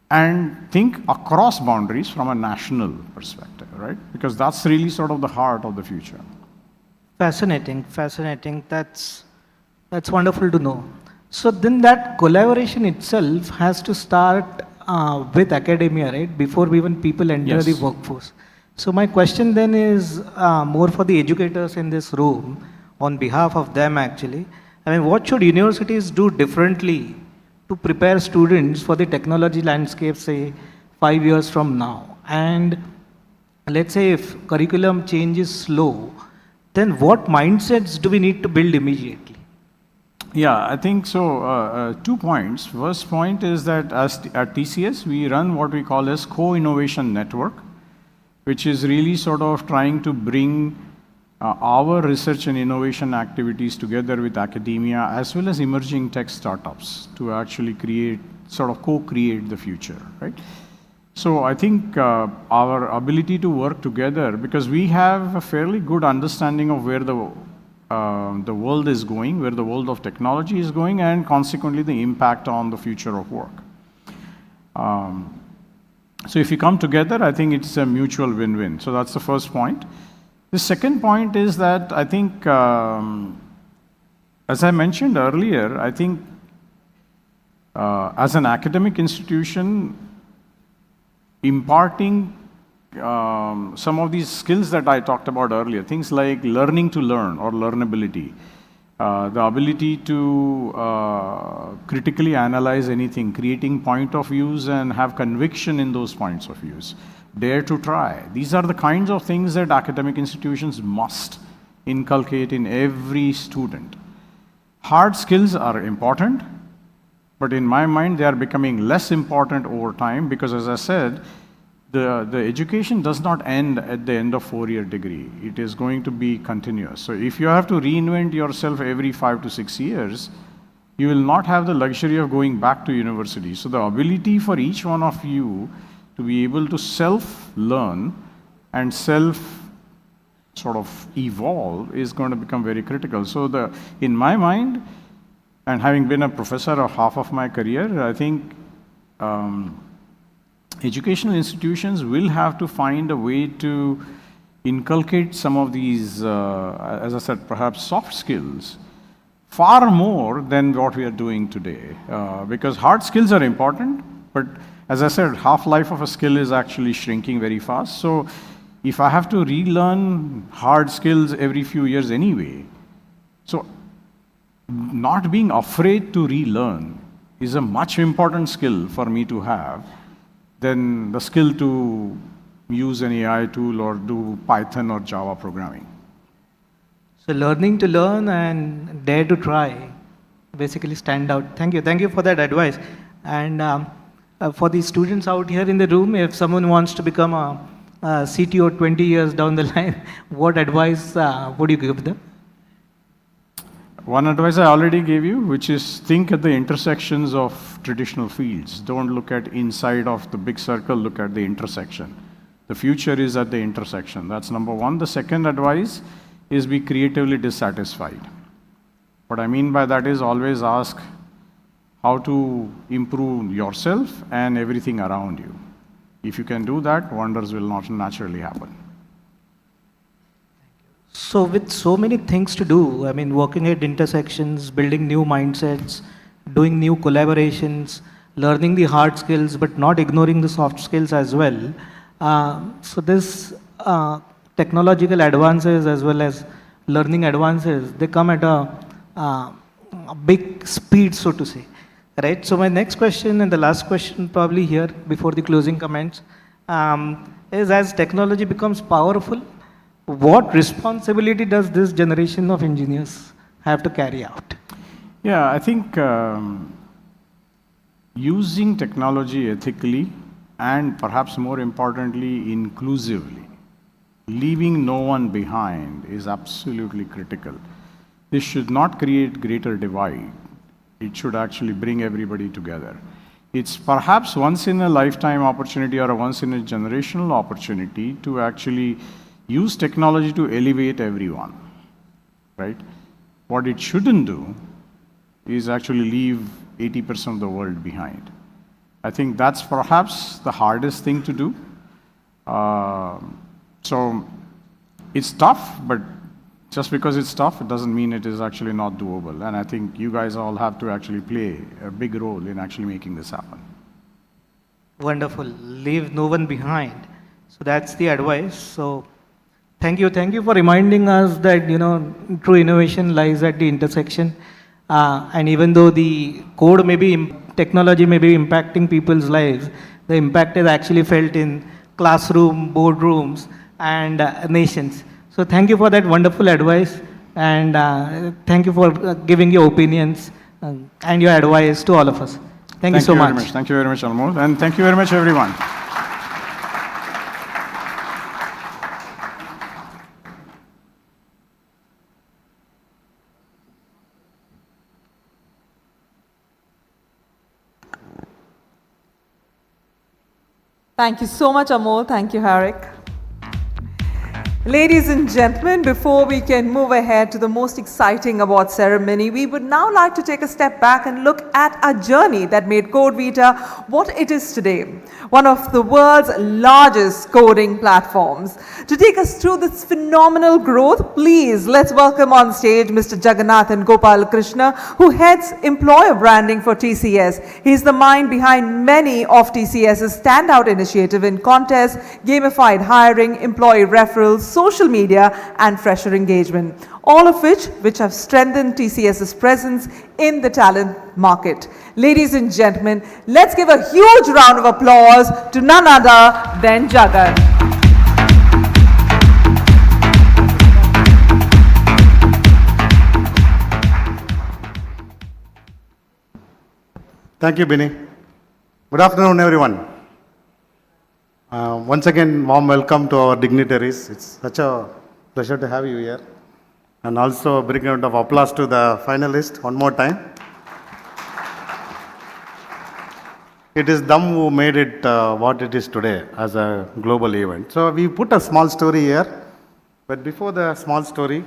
and think across boundaries from a national perspective, right? Because that's really sort of the heart of the future. Fascinating, fascinating. That's wonderful to know. So then that collaboration itself has to start with academia, right? Before even people enter the workforce. So my question then is more for the educators in this room, on behalf of them actually. I mean, what should universities do differently to prepare students for the technology landscape, say, 5 years from now? And let's say if curriculum change is slow, then what mindsets do we need to build immediately? Yeah, I think so. 2 points. First point is that at TCS, we run what we call as co-innovation network, which is really sort of trying to bring our research and innovation activities together with academia as well as emerging tech startups to actually co-create the future, right? So I think our ability to work together, because we have a fairly good understanding of where the world is going, where the world of technology is going, and consequently the impact on the future of work. So if you come together, I think it's a mutual win-win. So that's the first point. The second point is that I think, as I mentioned earlier, I think as an academic institution, imparting some of these skills that I talked about earlier, things like learning to learn or learnability, the ability to critically analyze anything, creating point of views and have conviction in those points of views, dare to try. These are the kinds of things that academic institutions must inculcate in every student. Hard skills are important, but in my mind, they are becoming less important over time because, as I said, the education does not end at the end of 4-year degree. It is going to be continuous. So if you have to reinvent yourself every 5 to 6 years, you will not have the luxury of going back to university. So the ability for each one of you to be able to self-learn and self-evolve is going to become very critical. So in my mind, and having been a professor of half of my career, I think educational institutions will have to find a way to inculcate some of these, as I said, perhaps soft skills, far more than what we are doing today. Because hard skills are important, but as I said, half-life of a skill is actually shrinking very fast. So if I have to relearn hard skills every few years anyway, so not being afraid to relearn is a much important skill for me to have than the skill to use an AI tool or do Python or Java programming. So learning to learn and dare to try basically stand out. Thank you for that advice. And for the students out here in the room, if someone wants to become a CTO 20 years down the line, what advice would you give them? One advice I already gave you, which is think at the intersections of traditional fields. Don't look at inside of the big circle, look at the intersection. The future is at the intersection. That's number one. The second advice is be creatively dissatisfied. What I mean by that is always ask how to improve yourself and everything around you. If you can do that, wonders will not naturally happen. So with so many things to do, I mean, working at intersections, building new mindsets, doing new collaborations, learning the hard skills, but not ignoring the soft skills as well. So this technological advances as well as learning advances, they come at a big speed, so to say. Right? So my next question and the last question probably here before the closing comments is, as technology becomes powerful, what responsibility does this generation of engineers have to carry out? Yeah, I think using technology ethically and perhaps more importantly, inclusively, leaving no one behind is absolutely critical. This should not create greater divide. It should actually bring everybody together. It's perhaps once in a lifetime opportunity or a once in a generational opportunity to actually use technology to elevate everyone, right? What it shouldn't do is actually leave 80% of the world behind. I think that's perhaps the hardest thing to do. So it's tough, but just because it's tough, it doesn't mean it is actually not doable. And I think you guys all have to actually play a big role in actually making this happen. Wonderful. Leave no one behind. So that's the advice. So thank you for reminding us that, you know, true innovation lies at the intersection. And even though the code may be, technology may be impacting people's lives, the impact is actually felt in classroom, boardrooms, and nations. So thank you for that wonderful advice, and thank you for giving your opinions and your advice to all of us. Thank you so much. Thank you very much, Almol, and thank you very much, everyone. Thank you so much, Amol. Thank you, Harik. Ladies and gentlemen, before we can move ahead to the most exciting award ceremony, we would now like to take a step back and look at a journey that made CodeVita what it is today, one of the world's largest coding platforms. To take us through this phenomenal growth, please let's welcome on stage Mr. Jagannathan Gopal Krishna, who heads employer branding for TCS. He's the mind behind many of TCS's standout initiative in contests, gamified hiring, employee referrals, social media, and fresher engagement, all of which have strengthened TCS's presence in the talent market. Ladies and gentlemen, let's give a huge round of applause to none other than Jagan. Thank you, Binny. Good afternoon, everyone. Once again, warm welcome to our dignitaries. It's such a pleasure to have you here. And also a big round of applause to the finalists one more time. It is them who made it what it is today as a global event. So we put a small story here. But before the small story,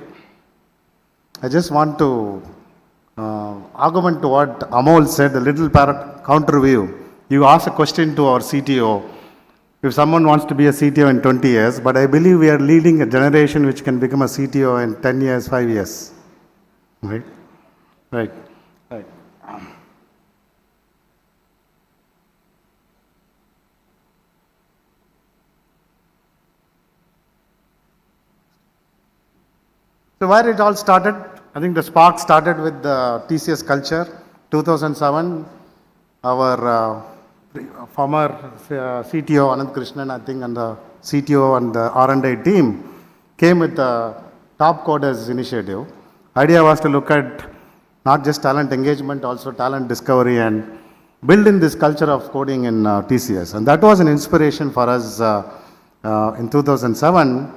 I just want to argument to what Amol said, a little counter view. You asked a question to our CTO. If someone wants to be a CTO in 20 years, but I believe we are leading a generation which can become a CTO in 10 years, 5 years. Right? Right. Right. So where it all started, I think the spark started with the TCS culture. 2007, our former CTO Anand Krishnan, I think, and the CTO and the R&D team came with the Top Coders initiative. Idea was to look at not just talent engagement, also talent discovery, and build in this culture of coding in TCS. And that was an inspiration for us in 2007.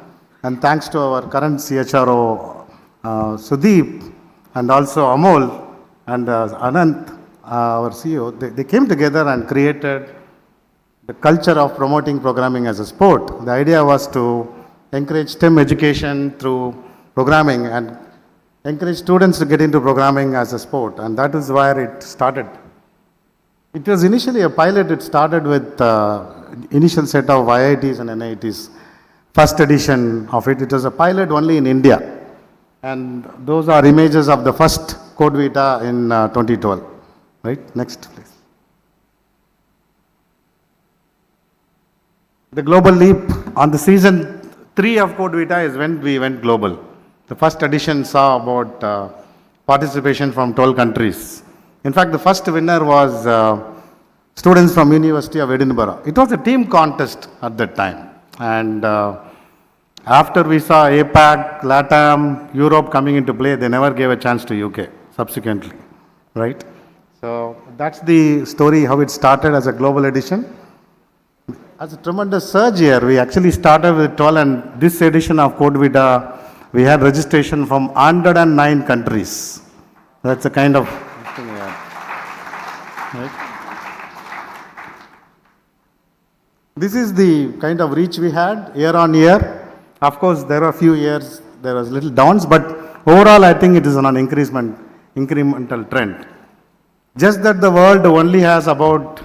And thanks to our current CHRO, Sudeep, and also Amol and Anant, our CEO, they came together and created the culture of promoting programming as a sport. The idea was to encourage STEM education through programming and encourage students to get into programming as a sport, and that is where it started. It was initially a pilot. It started with initial set of IITs and NITs. First edition of it. It was a pilot only in India. And those are images of the first CodeVita in 2012. Right? Next, please. The global leap on the season 3 of CodeVita is when we went global. The first edition saw about participation from 12 countries. In fact, the first winner was students from University of Edinburgh. It was a team contest at that time. And after we saw APAC, LATAM, Europe coming into play, they never gave a chance to UK subsequently, right? So that's the story, how it started as a global edition. As a tremendous surge here, we actually started with 12, and this edition of CodeVita, we had registration from 109 countries. That's the kind of thing we had. Right? This is the kind of reach we had year on year. Of course, there are a few years, there was little downs, but overall, I think it is on an incremental trend. Just that the world only has about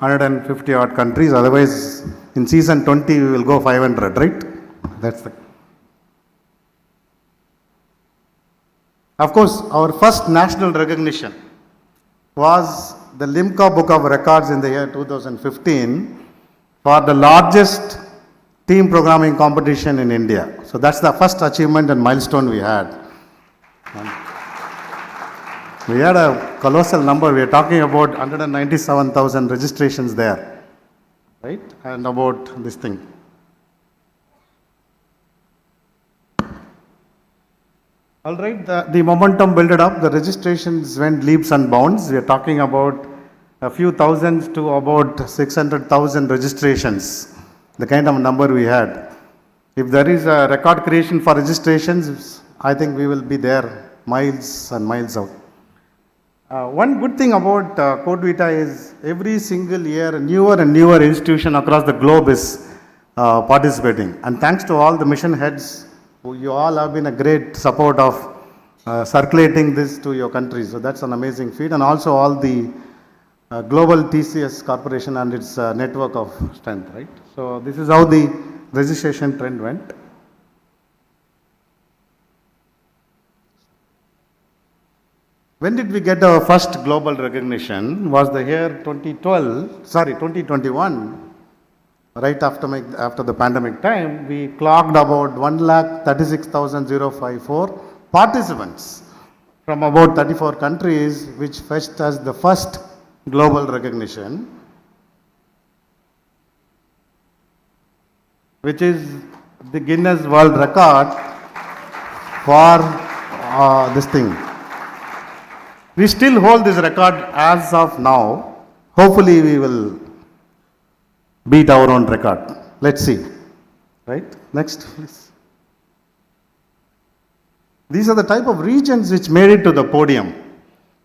150 odd countries, otherwise in season 20 we will go 500, right? That's the. Of course, our first national recognition was the Limca Book of Records in the year 2015 for the largest team programming competition in India. So that's the first achievement and milestone we had. And we had a colossal number. We are talking about 197,000 registrations there, right? And about this thing. All right, the momentum built up. The registrations went leaps and bounds. We are talking about a few thousands to about 600,000 registrations, the kind of number we had. If there is a record creation for registrations, I think we will be there miles and miles out. One good thing about CodeVita is every single year, a newer and newer institution across the globe is participating. And thanks to all the mission heads, you all have been a great support of circulating this to your countries. So that's an amazing feat. And also all the global TCS corporation and its network of strength, right? So this is how the registration trend went. When did we get our first global recognition? Was the year 2021, right after the pandemic time. We clocked about 136,054 participants from about 34 countries, which fetched us the first global recognition, which is the Guinness World Record for this thing. We still hold this record as of now. Hopefully we will beat our own record. Let's see. Right? Next, please. These are the type of regions which made it to the podium.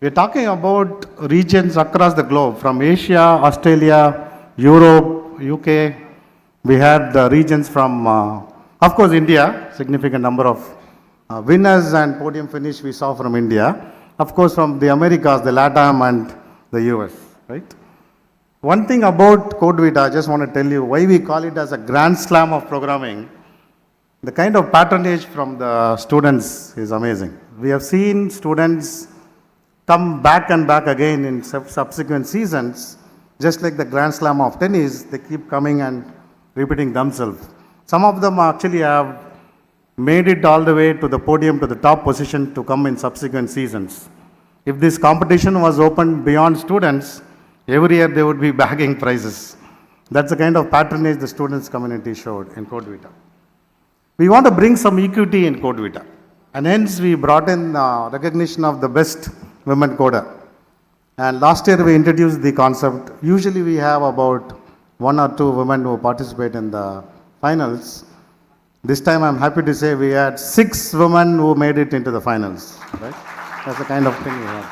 We're talking about regions across the globe, from Asia, Australia, Europe, UK. We had the regions from, of course, India, significant number of winners and podium finish we saw from India. Of course, from the Americas, the LATAM and the US, right? One thing about CodeVita, I just want to tell you why we call it as a grand slam of programming. The kind of patronage from the students is amazing. We have seen students come back and back again in subsequent seasons, just like the Grand Slam of tennis, they keep coming and repeating themselves. Some of them actually have made it all the way to the podium, to the top position to come in subsequent seasons. If this competition was open beyond students, every year they would be bagging prizes. That's the kind of patronage the students community showed in CodeVita. We want to bring some equity in CodeVita, and hence we brought in recognition of the best women coder. And last year we introduced the concept. Usually we have about 1 or 2 women who participate in the finals. This time I'm happy to say we had 6 women who made it into the finals. Right? That's the kind of thing we have.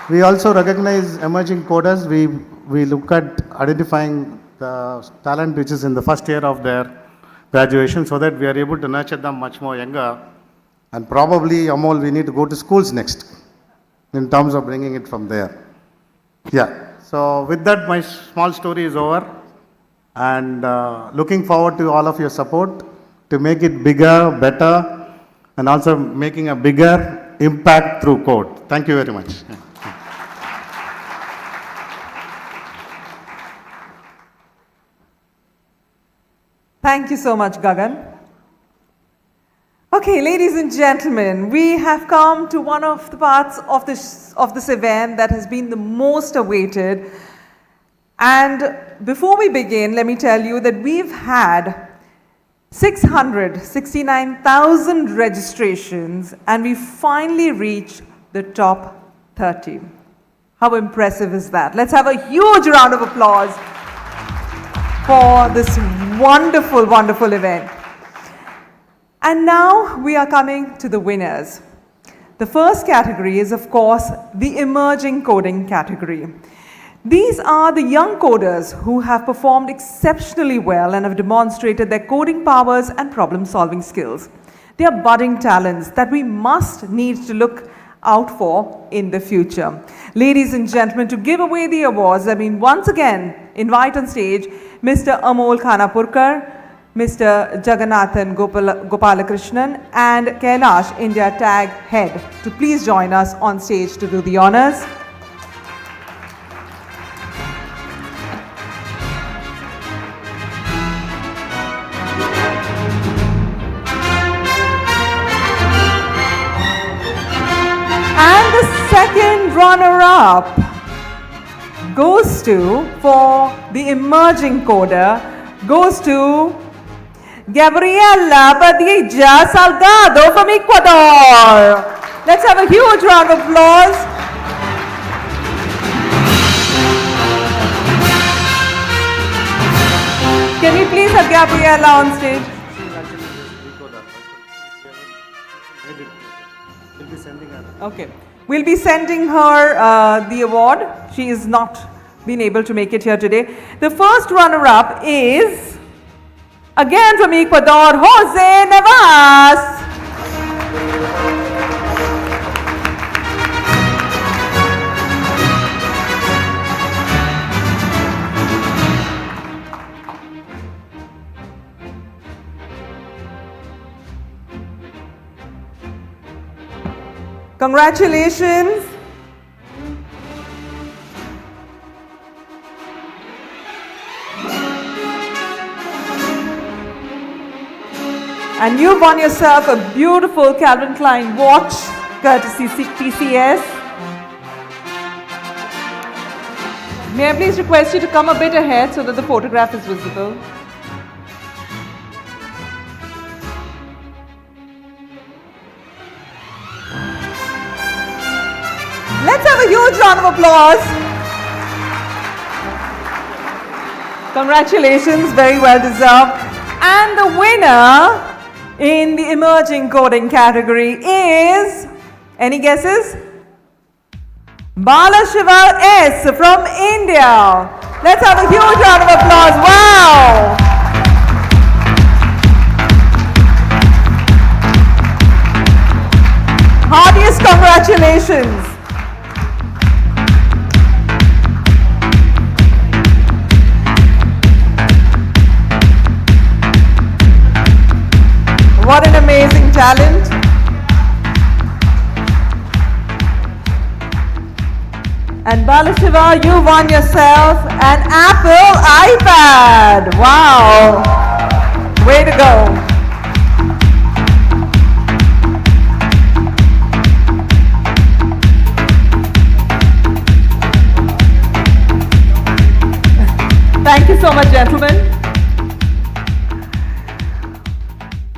We also recognize emerging coders. We we look at identifying the talent which is in the first year of their graduation so that we are able to nurture them much more younger. And probably, Amol, we need to go to schools next in terms of bringing it from there. Yeah. So with that, my small story is over. And looking forward to all of your support to make it bigger, better, and also making a bigger impact through code. Thank you very much. Thank you so much, Gagan. Okay, ladies and gentlemen, we have come to one of the parts of this event that has been the most awaited. And before we begin, let me tell you that we've had 669,000 registrations and we finally reached the top 30. How impressive is that? Let's have a huge round of applause for this wonderful, wonderful event. And now we are coming to the winners. The first category is, of course, the emerging coding category. These are the young coders who have performed exceptionally well and have demonstrated their coding powers and problem-solving skills. They are budding talents that we must need to look out for in the future. Ladies and gentlemen, to give away the awards, once again invite on stage Mr. Amol Khanapurkar, Mr. Jagannathan Gopalakrishnan and Kailash, India Tag Head, to please join us on stage to do the honors. And the second runner-up goes to, for the emerging coder, goes to Gabriela Padilla Salgado from Ecuador. Let's have a huge round of applause. Can we please have Gabriela on stage? Okay. We'll be sending her the award. She is not been able to make it here today. The first runner-up is, again from Ecuador, Jose Navas. Congratulations. And you've won yourself a beautiful Calvin Klein watch, courtesy TCS. May I please request you to come a bit ahead so that the photograph is visible. Let's have a huge round of applause. Congratulations, very well deserved. And the winner in the emerging coding category is, any guesses? Balashiva S from India. Let's have a huge round of applause. Wow! Heartiest congratulations. What an amazing talent. And Balashiva, you won yourself an Apple iPad. Wow. Way to go. Thank you so much, gentlemen.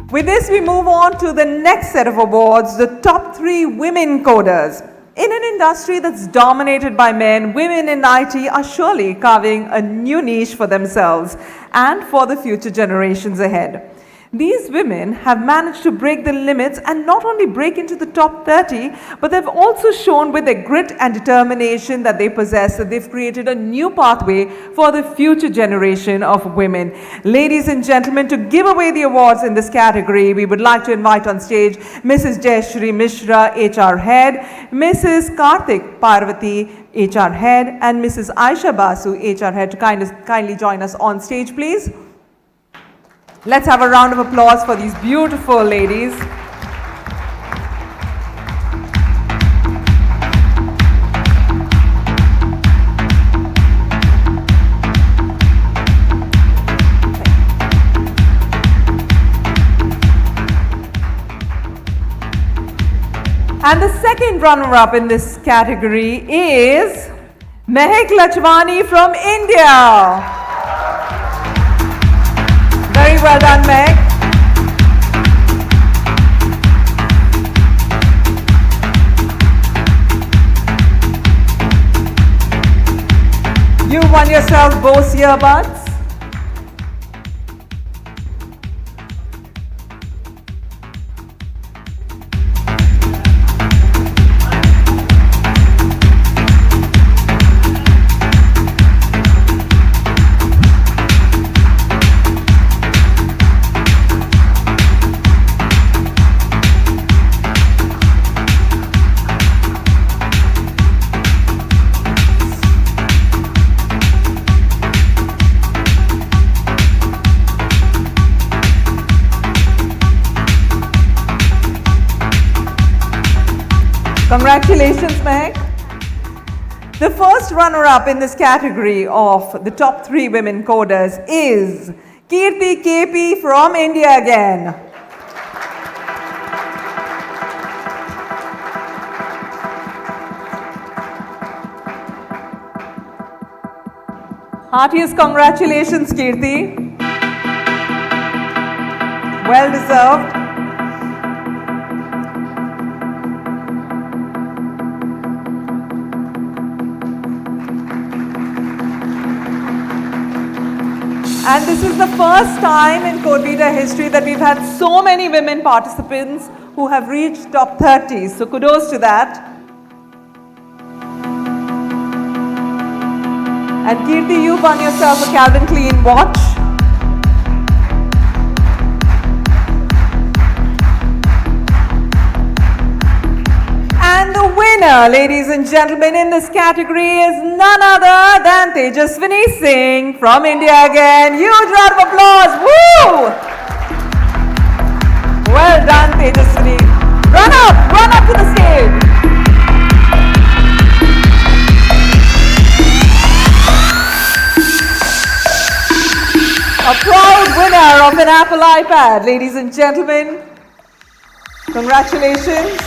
With this, we move on to the next set of awards, the top 3 women coders. In an industry that's dominated by men, women in IT are surely carving a new niche for themselves and for the future generations ahead. These women have managed to break the limits and not only break into the top 30, but they've also shown with their grit and determination that they possess that they've created a new pathway for the future generation of women. Ladies and gentlemen, to give away the awards in this category, we would like to invite on stage Mrs. Jayashree Mishra, HR Head, Mrs. Karthik Parvati, HR Head, and Mrs. Aisha Basu, HR Head, to kindly join us on stage, please. Let's have a round of applause for these beautiful ladies. And the second runner-up in this category is Mehak Lachwani from India. Very well done, Meg. You won yourself Bose earbuds. Congratulations, Mehak. The first runner-up in this category of the top 3 women coders is Kirti KP from India again. Heartiest congratulations, Kirti. Well deserved. And this is the first time in CodeVita history that we've had so many women participants who have reached top 30. So kudos to that. And Kirti, you won yourself a Calvin Klein watch. And the winner, ladies and gentlemen, in this category is none other than Tejaswini Singh from India again. Huge round of applause. Woo! Well done, Tejaswini. Run up to the stage. A proud winner of an Apple iPad, ladies and gentlemen. Congratulations.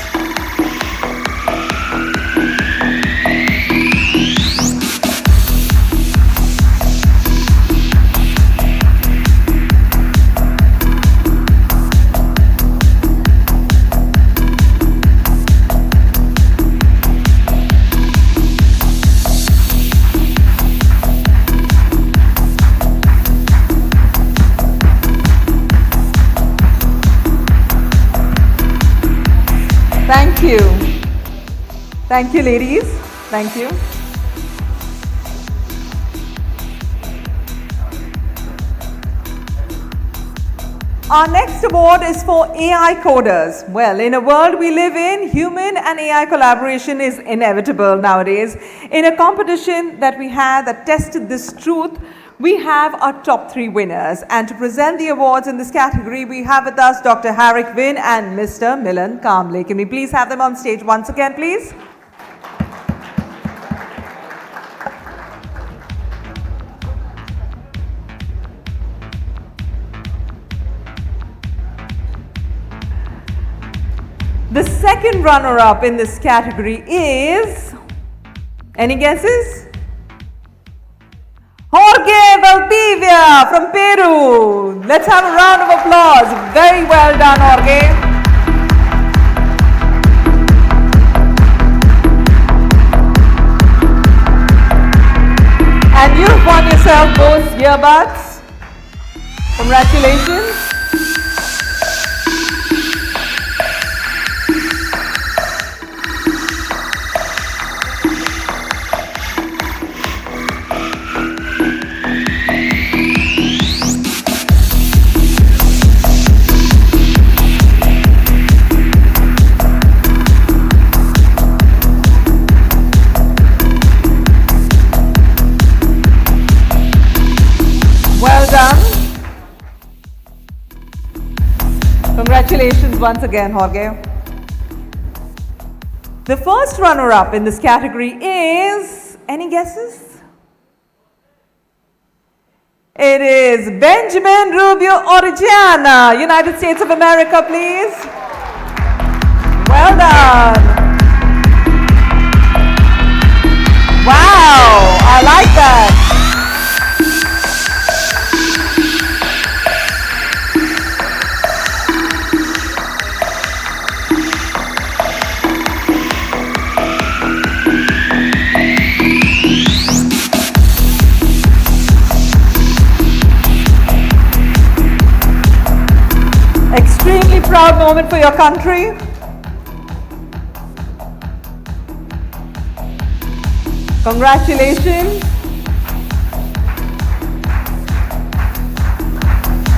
Thank you. Thank you, ladies. Thank you. Our next award is for AI coders. Well, in a world we live in, human and AI collaboration is inevitable nowadays. In a competition that we had that tested this truth, we have our top 3 winners. And to present the awards in this category, we have with us Dr. Harik Vin and Mr. Milan Kamble. Can we please have them on stage once again, please? The second runner-up in this category is, any guesses? Jorge Valdivia from Peru. Let's have a round of applause. Very well done, Jorge. And you've won yourself those earbuds. Congratulations. once again, Jorge. The first runner-up in this category is, any guesses? It is Benjamin Rubio Orellana, United States of America, please. Well done. Wow, I like that. Extremely proud moment for your country. Congratulations.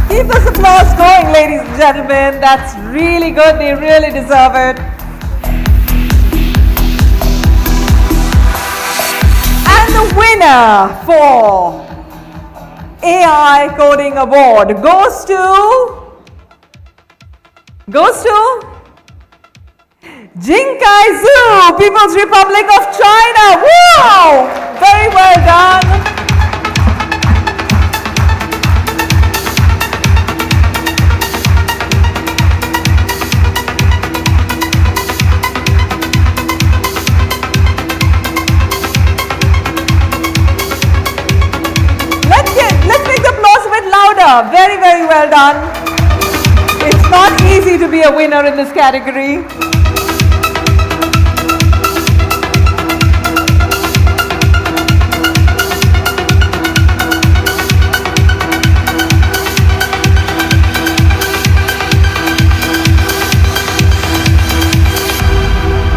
Keep this applause going, ladies and gentlemen. That's really good. They really deserve it. And the winner for AI Coding Award goes to Jinkai Zhu, People's Republic of China. Wow! Very well done. Let's make the applause a bit louder. Very, very well done. It's not easy to be a winner in this category.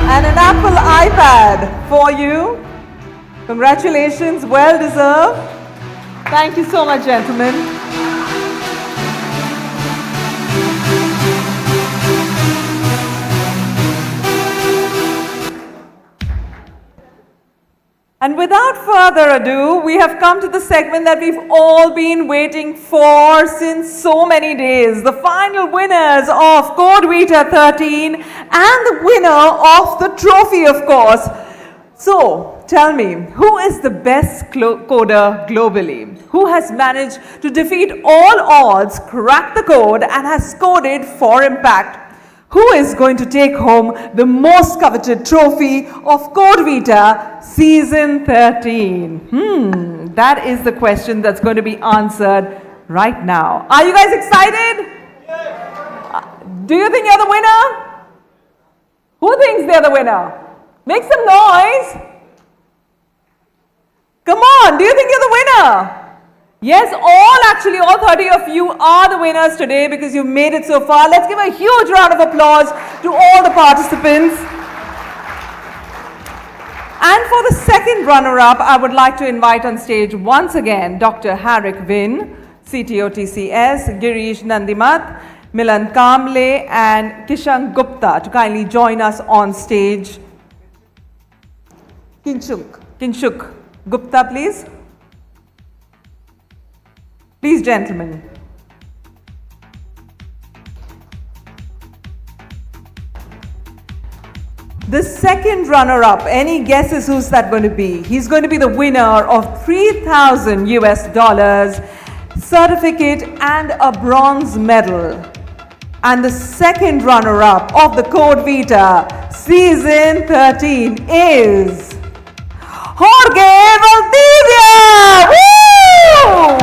And an Apple iPad for you. Congratulations, well deserved. Thank you so much, gentlemen. And without further ado, we have come to the segment that we've all been waiting for since so many days. The final winners of CodeVita 13 and the winner of the trophy, of course. So, tell me, who is the best coder globally? Who has managed to defeat all odds, crack the code, and has coded for impact? Who is going to take home the most coveted trophy of CodeVita Season 13? That is the question that's going to be answered right now. Are you guys excited? Yes. Do you think you're the winner? Who thinks they're the winner? Make some noise. Come on, do you think you're the winner? Yes, all 30 of you are the winners today because you've made it so far. Let's give a huge round of applause to all the participants. And for the second runner-up, I would like to invite on stage once again Dr. Harik Vin, CTO TCS, Girish Nandimat, Milan Kamble, and Kishan Gupta to kindly join us on stage. Kinshuk Gupta, please. Please, gentlemen. The second runner-up, any guesses who's that going to be? He's going to be the winner of $3,000 US, certificate and a bronze medal. And the second runner-up of the CodeVita Season 13 is Jorge Valdivia! Woo!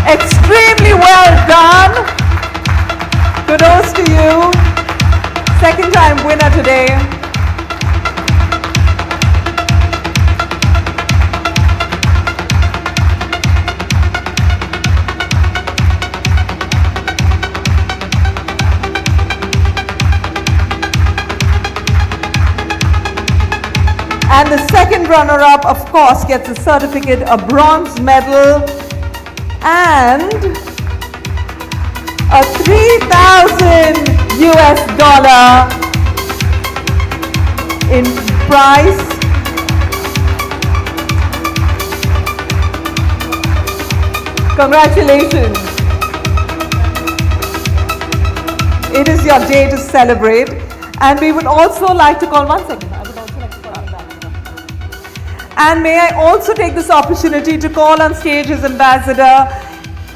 Extremely well done. Kudos to you. Second time winner today. And the second runner-up, of course, gets a certificate, a bronze medal, and a $3,000 in prize. Congratulations. It is your day to celebrate. And we would also like to call, one second, I would also like to call on that. And may I also take this opportunity to call on stage his ambassador,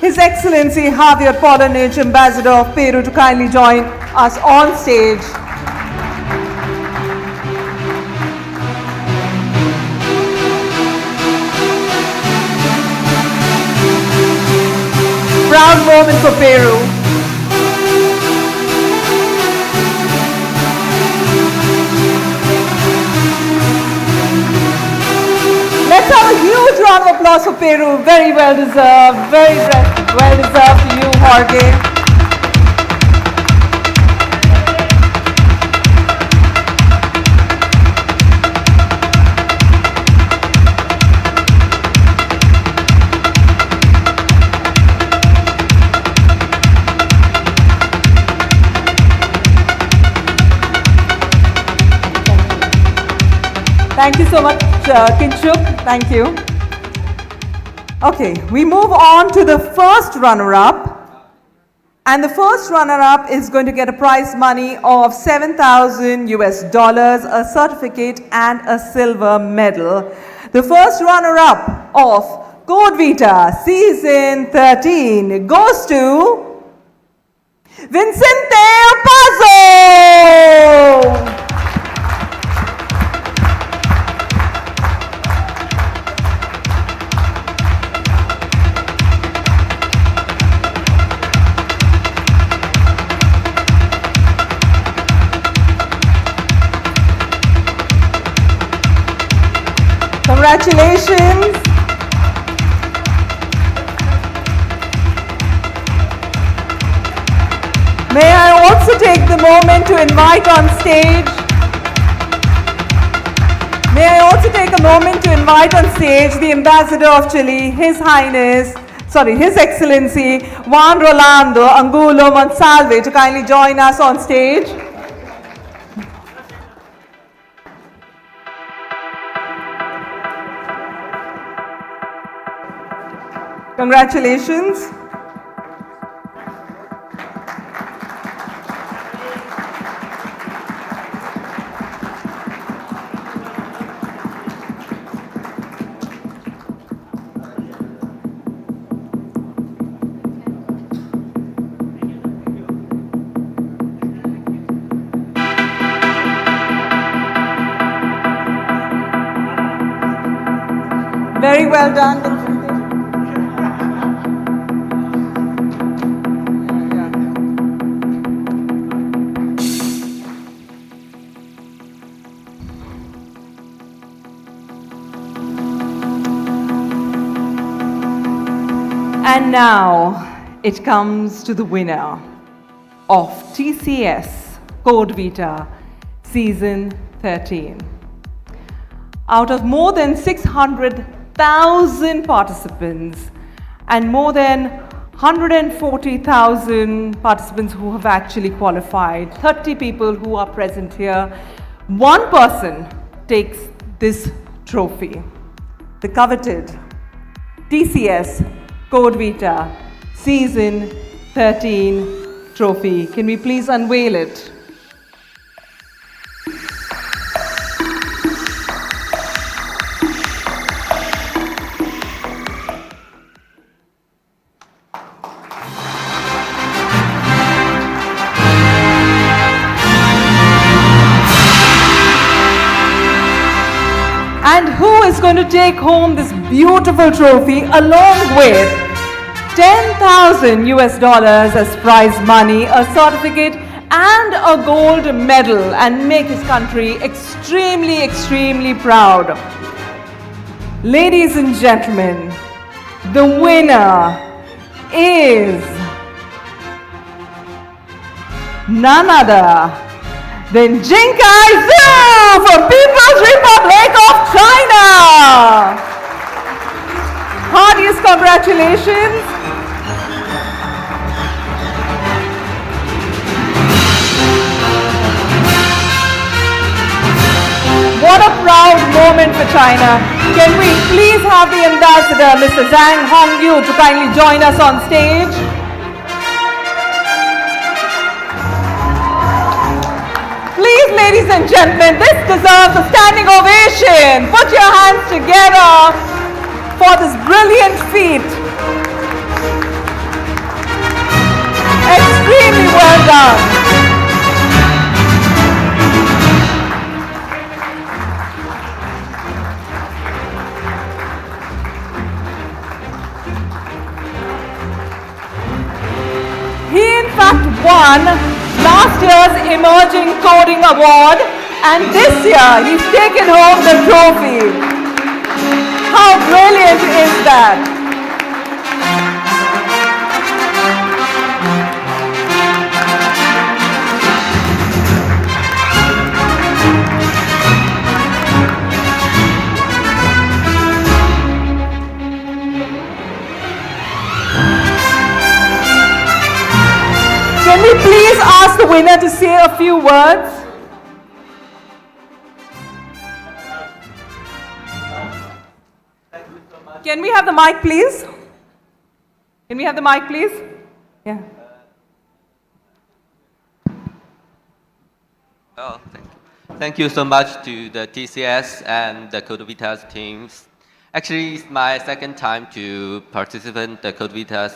His Excellency Javier Polanich, Ambassador of Peru, to kindly join us on stage. Proud moment for Peru. Let's have a huge round of applause for Peru. Very well deserved. Very well deserved to you, Jorge. Thank you so much, Kinshuk. Thank you. Okay, we move on to the first runner-up. And the first runner-up is going to get a prize money of $7,000 US, a certificate and a silver medal. The first runner-up of CodeVita Season 13 goes to Vincente Pazzo! Congratulations. May I also take the moment to invite on stage. May I also take a moment to invite on stage the Ambassador of Chile, His Excellency Juan Rolando Angulo Monsalve, to kindly join us on stage. Congratulations. Very well done. And now it comes to the winner of TCS CodeVita Season 13. Out of more than 600,000 participants and more than 140,000 participants who have actually qualified, 30 people who are present here, one person takes this trophy, the coveted TCS CodeVita Season 13 trophy. Can we please unveil it? And who is going to take home this beautiful trophy along with $10,000 US as prize money, a certificate and a gold medal, and make his country extremely, extremely proud? Ladies and gentlemen, the winner is none other than Jinkai Zhu from People's Republic of China. Heartiest congratulations. What a proud moment for China. Can we please have the ambassador, Mr. Zhang Hongyu, to kindly join us on stage? Please, ladies and gentlemen, this deserves a standing ovation. Put your hands together for this brilliant feat. Extremely well done. He in fact won last year's Emerging Coding Award, and this year he's taken home the trophy. How brilliant is that? Can we please ask the winner to say a few words? Can we have the mic, please? Can we have the mic, please? Yeah. Oh, thank you. Thank you so much to the TCS and the CodeVita teams. Actually, it's my second time to participate in the CodeVita.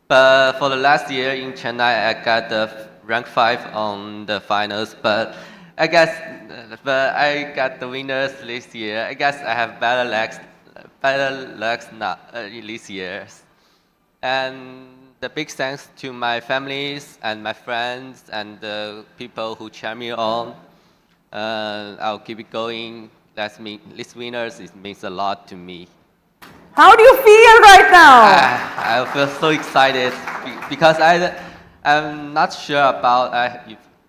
But for the last year in Chennai, I got the rank 5 on the finals. But I guess, I got the winners this year. I guess I have better luck now this year. And the big thanks to my families and my friends and the people who cheer me on. I'll keep it going. This winners, it means a lot to me. How do you feel right now? I feel so excited because I'm not sure about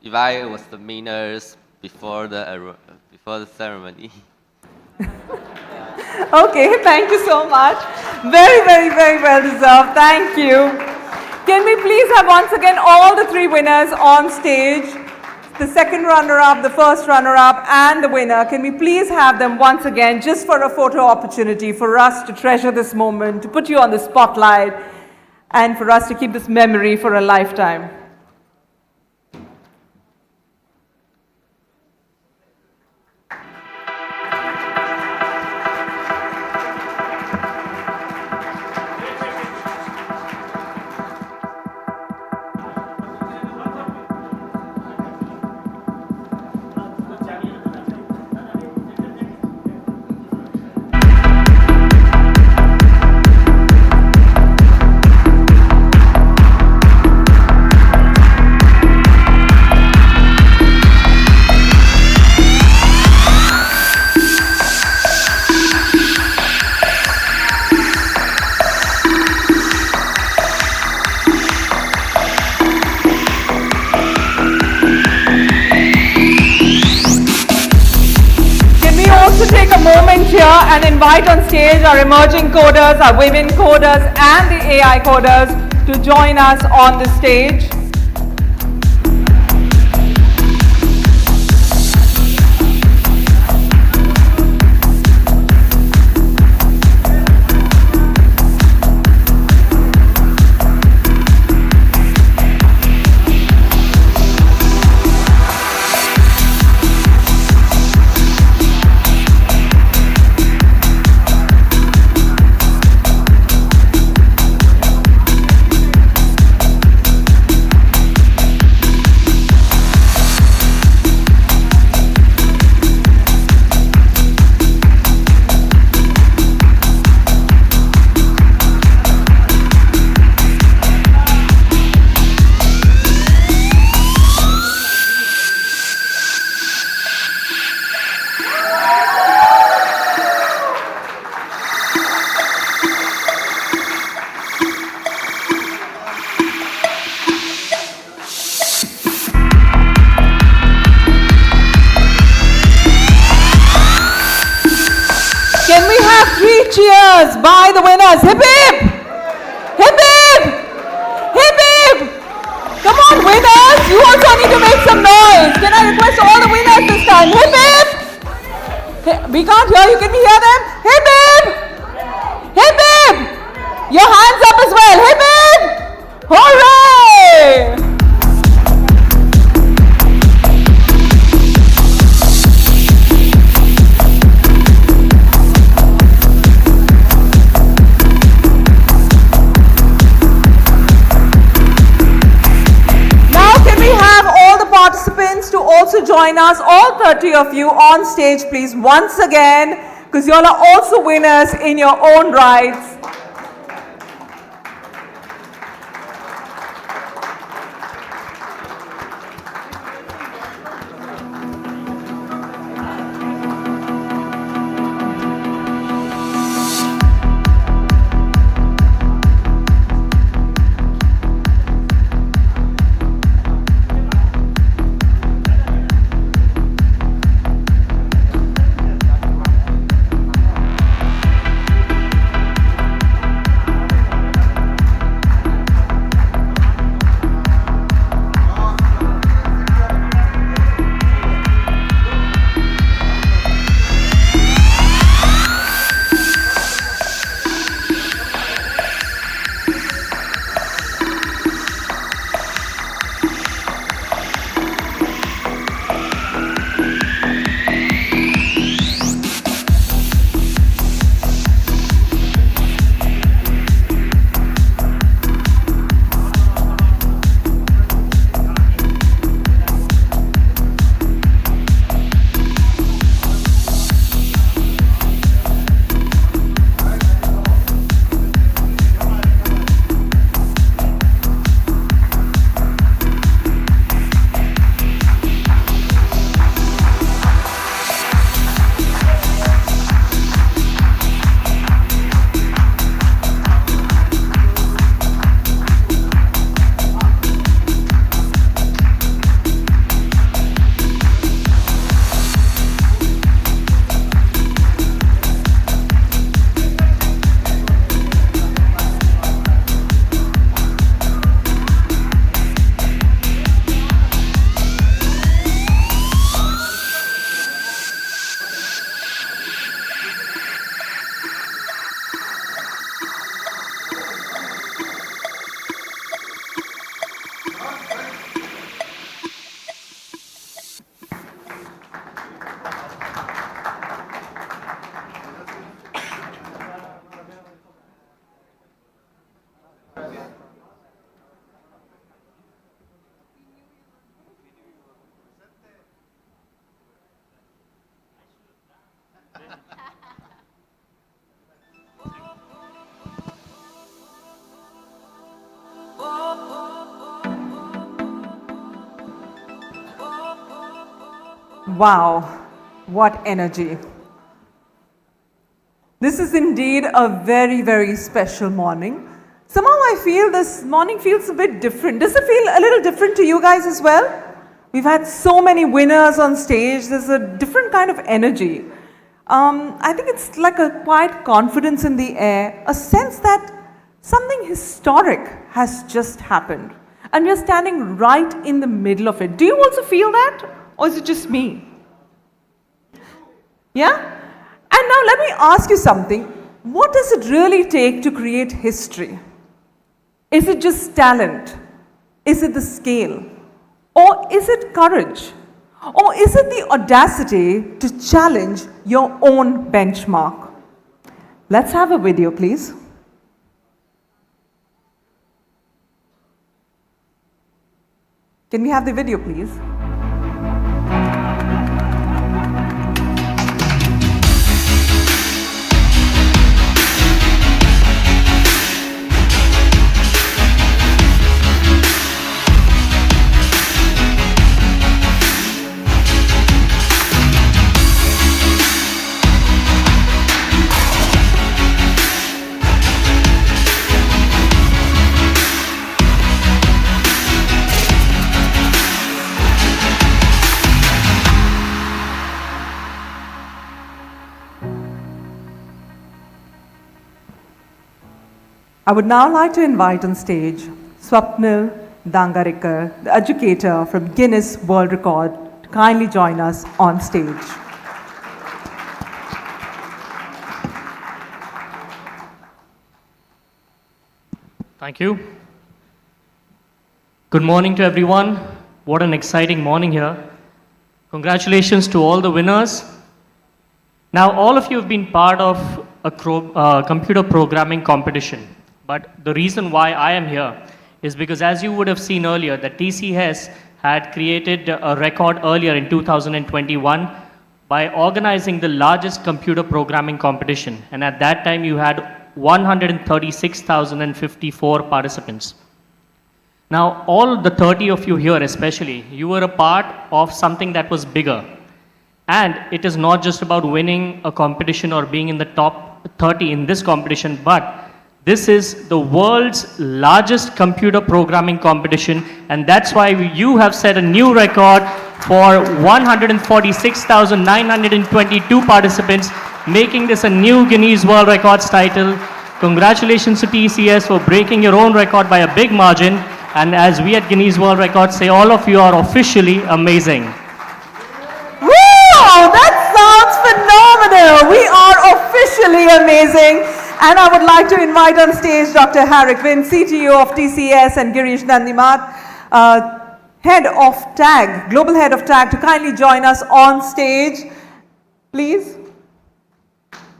if I was the winners before the ceremony. Okay, thank you so much. Very, very, very well deserved. Thank you. Can we please have once again all the three winners on stage? The second runner-up, the first runner-up, and the winner. Can we please have them once again just for a photo opportunity for us to treasure this moment, to put you on the spotlight, and for us to keep this memory for a lifetime. And invite on stage our emerging coders, our women coders, and the AI coders to join us on the stage. Cheers by the winners. Hip hip! Hip hip! Hip hip! Come on, winners! You also need to make some noise. Can I request all the winners this time? Hip hip! Hey, we can't hear you. Can we hear them? Hey, babe! Hey, babe! Your hands up as well. Hey, babe! Hooray! Now can we have all the participants to also join us, all 30 of you on stage please once again, because you all are also winners in your own rights. Wow, what energy. This is indeed a very, very special morning. Somehow I feel this morning feels a bit different. Does it feel a little different to you guys as well? We've had so many winners on stage. There's a different kind of energy. I think it's like a quiet confidence in the air, a sense that something historic has just happened. And we're standing right in the middle of it. Do you also feel that? Or is it just me? Yeah? And now let me ask you something. What does it really take to create history? Is it just talent? Is it the scale? Or is it courage? Or is it the audacity to challenge your own benchmark? Let's have a video, please. Can we have the video, please? I would now like to invite on stage Swapnil Dangarikar, the educator from Guinness World Record, to kindly join us on stage. Thank you. Good morning to everyone. What an exciting morning here. Congratulations to all the winners. Now, all of you have been part of a computer programming competition. But the reason why I am here is because, as you would have seen earlier, that TCS had created a record earlier in 2021 by organizing the largest computer programming competition. And at that time, you had 136,054 participants. Now, all the 30 of you here especially, you were a part of something that was bigger. And it is not just about winning a competition or being in the top 30 in this competition, but this is the world's largest computer programming competition, and that's why you have set a new record for 146,922 participants, making this a new Guinness World Records title. Congratulations to TCS for breaking your own record by a big margin, and as we at Guinness World Records say, all of you are officially amazing. Wow, that sounds phenomenal. We are officially amazing. And I would like to invite on stage Dr. Harik Vin, CTO of TCS, and Girish Nandimat, Head of TAG, Global Head of TAG, to kindly join us on stage, please.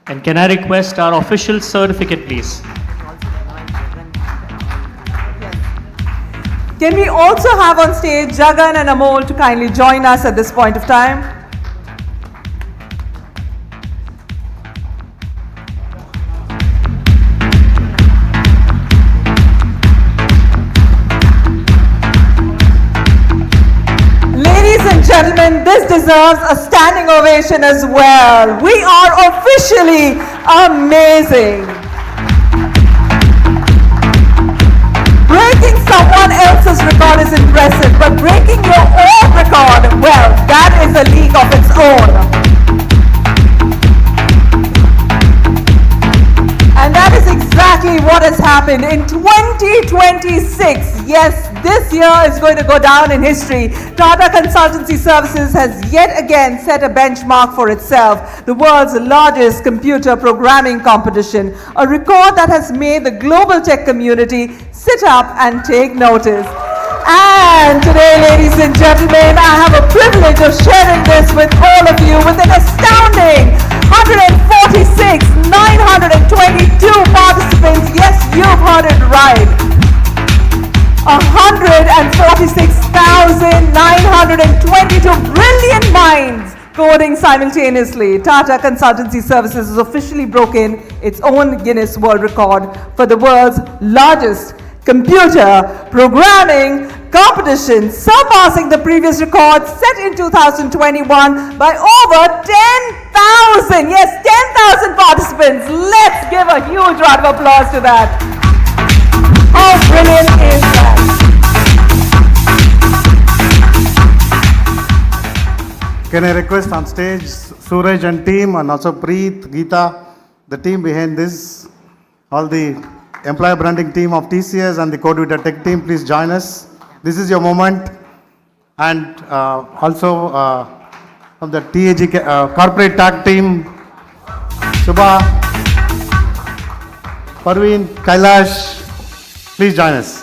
And can I request our official certificate, please? Can we also have on stage Jagan and Amol to kindly join us at this point of time? Gentlemen, this deserves a standing ovation as well. We are officially amazing. Breaking someone else's record is impressive, but breaking your own record, well, that is a league of its own. And that is exactly what has happened in 2026. Yes, this year is going to go down in history. Tata Consultancy Services has yet again set a benchmark for itself, the world's largest computer programming competition, a record that has made the global tech community sit up and take notice. And today, ladies and gentlemen, I have a privilege of sharing this with all of you with an astounding 146,922 participants. Yes, you've heard it right. 146,922 brilliant minds coding simultaneously. Tata Consultancy Services has officially broken its own Guinness World Record for the world's largest computer programming competition, surpassing the previous record set in 2021 by over 10,000. Yes, 10,000 participants. Let's give a huge round of applause to that. How brilliant is that? Can I request on stage Suraj and team, and also Preet, Geeta, the team behind this, all the employer branding team of TCS and the CodeVita tech team, please join us. This is your moment. And also from the TAG corporate tag team, Shubha, Parveen, Kailash, please join us.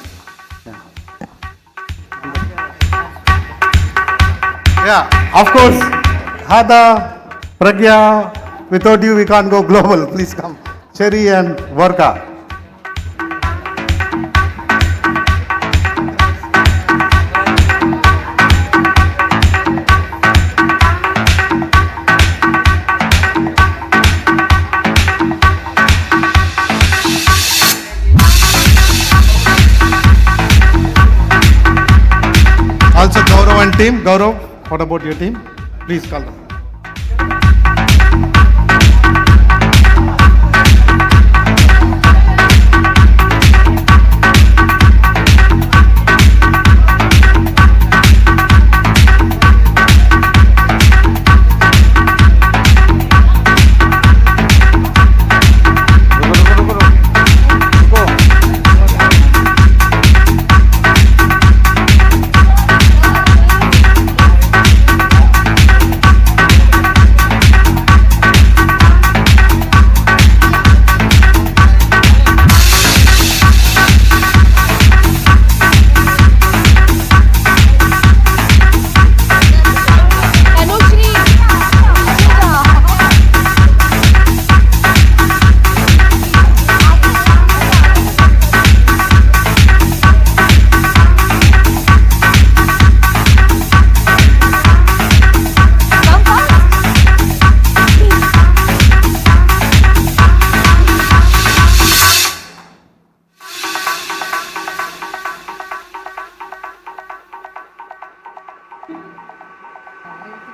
Yeah, of course, Hada, Pragya, without you we can't go global. Please come. Cherry and Vorka. Also Gaurav and team. Gaurav, what about your team? Please call them.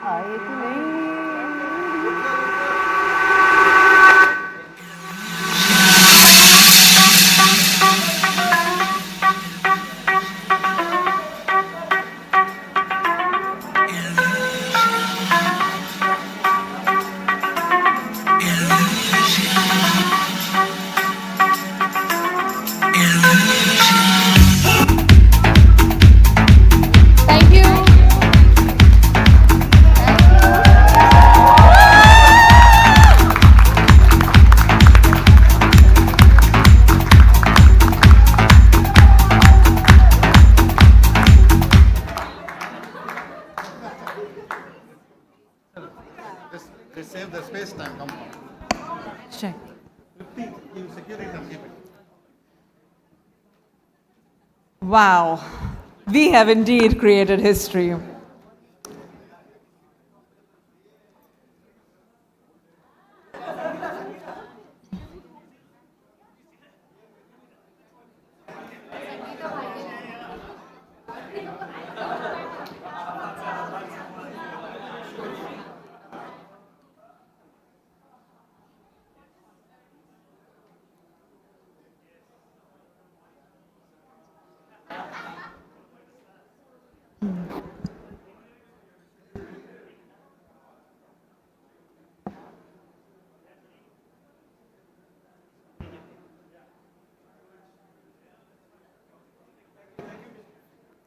Thank you. Just save the space time, come on. Check. You secure it and keep it. Wow, we have indeed created history.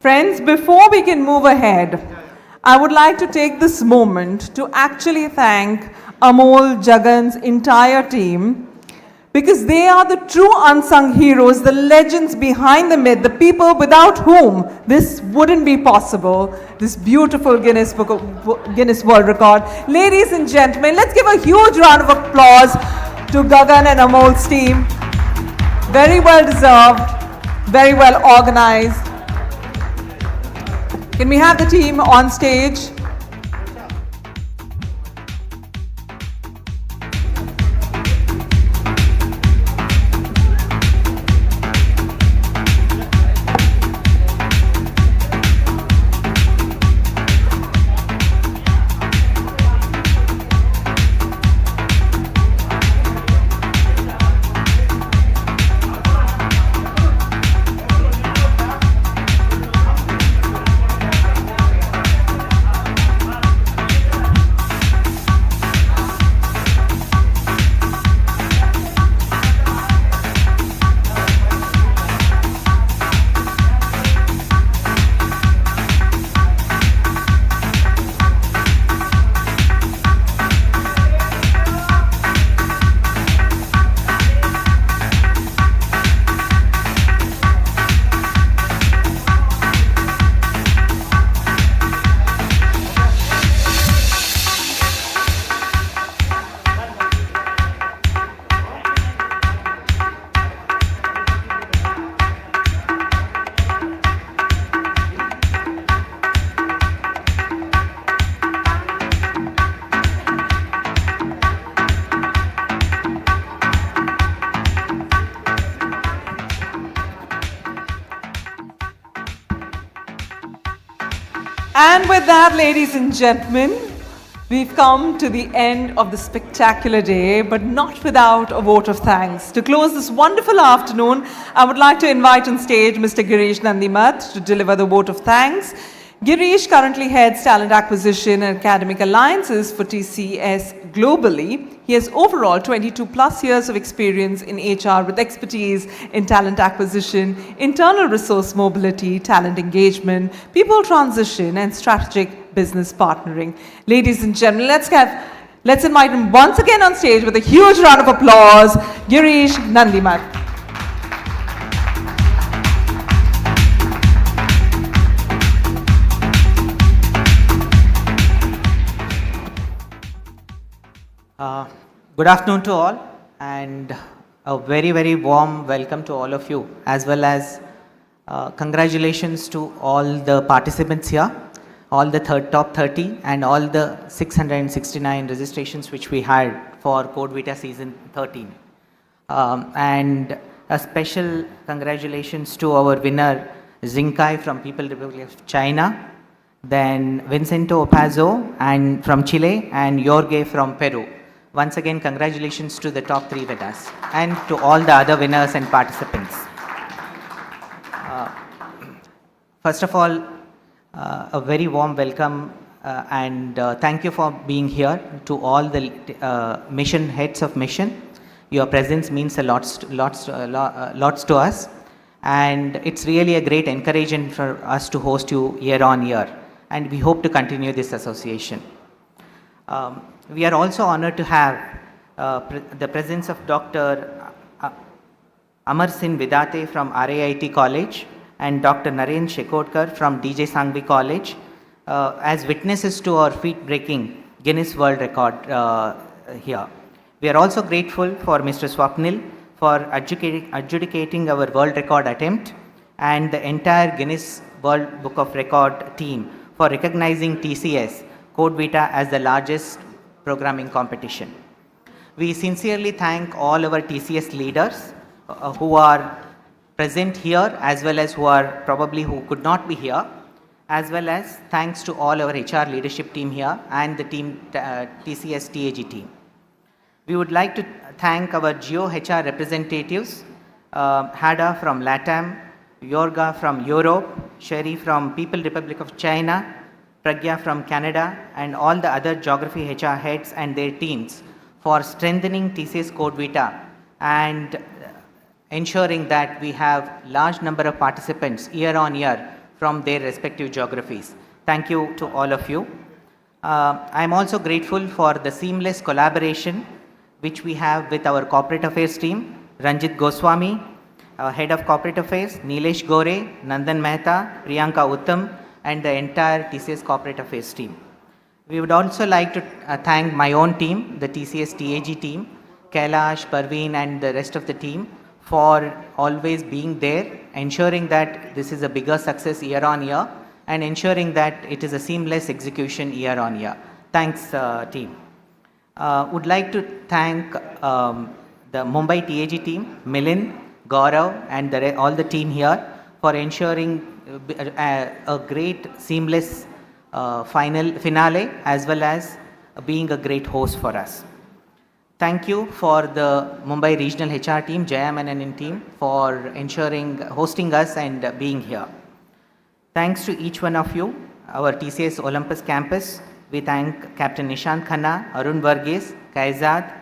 Friends, before we can move ahead, I would like to take this moment to actually thank Amol, Jagan's entire team, because they are the true unsung heroes, the legends behind the myth, the people without whom this wouldn't be possible, this beautiful Guinness World Record. Ladies and gentlemen, let's give a huge round of applause to Gagan and Amol's team. Very well deserved, very well organized. Can we have the team on stage? And with that, ladies and gentlemen, we've come to the end of the spectacular day, but not without a vote of thanks. To close this wonderful afternoon, I would like to invite on stage Mr. Girish Nandimat to deliver the vote of thanks. Girish currently heads Talent Acquisition and Academic Alliances for TCS globally. He has overall 22 plus years of experience in HR with expertise in talent acquisition, internal resource mobility, talent engagement, people transition, and strategic business partnering. Ladies and gentlemen, let's invite him once again on stage with a huge round of applause, Girish Nandimat. Good afternoon to all, and a very, very warm welcome to all of you, as well as congratulations to all the participants here, all the top 30, and all the 669 registrations which we had for CodeVita Season 13. And a special congratulations to our winner, Xingkai from People Republic of China, then Vincento Opazo and from Chile, and Jorge from Peru. Once again, congratulations to the top 3 winners and to all the other winners and participants. First of all, a very warm welcome and thank you for being here to all the mission heads of mission. Your presence means a lots to us, and it's really a great encouragement for us to host you year on year, and we hope to continue this association. We are also honored to have the presence of Dr. Amar Singh Vidate from RAIT College and Dr. Naren Shekodkar from DJ Sangvi College as witnesses to our feat-breaking Guinness World Record here. We are also grateful for Mr. Swapnil for adjudicating our world record attempt and the entire Guinness World Book of Record team for recognizing TCS CodeVita as the largest programming competition. We sincerely thank all our TCS leaders who are present here as well as who could not be here, as well as thanks to all our HR leadership team here and the team TCS TAG team. We would like to thank our Geo HR representatives, Hada from LATAM, Yorga from Europe, Sherry from People Republic of China, Pragya from Canada, and all the other geography HR heads and their teams for strengthening TCS CodeVita and ensuring that we have large number of participants year on year from their respective geographies. Thank you to all of you. I am also grateful for the seamless collaboration which we have with our corporate affairs team, Ranjit Goswami, head of corporate affairs, Nilesh Gore, Nandan Mehta, Priyanka Uttam, and the entire TCS corporate affairs team. We would also like to thank my own team, the TCS TAG team, Kailash, Parveen, and the rest of the team for always being there, ensuring that this is a bigger success year on year and ensuring that it is a seamless execution year on year. Thanks, team. Would like to thank the Mumbai TAG team, Milind, Gaurav, and all the team here for ensuring a great seamless finale as well as being a great host for us. Thank you for the Mumbai regional HR team, Jaya Menon and team, for hosting us and being here. Thanks to each one of you, our TCS Olympus campus. We thank Captain Nishant Khanna, Arun Varghese, Kaizad,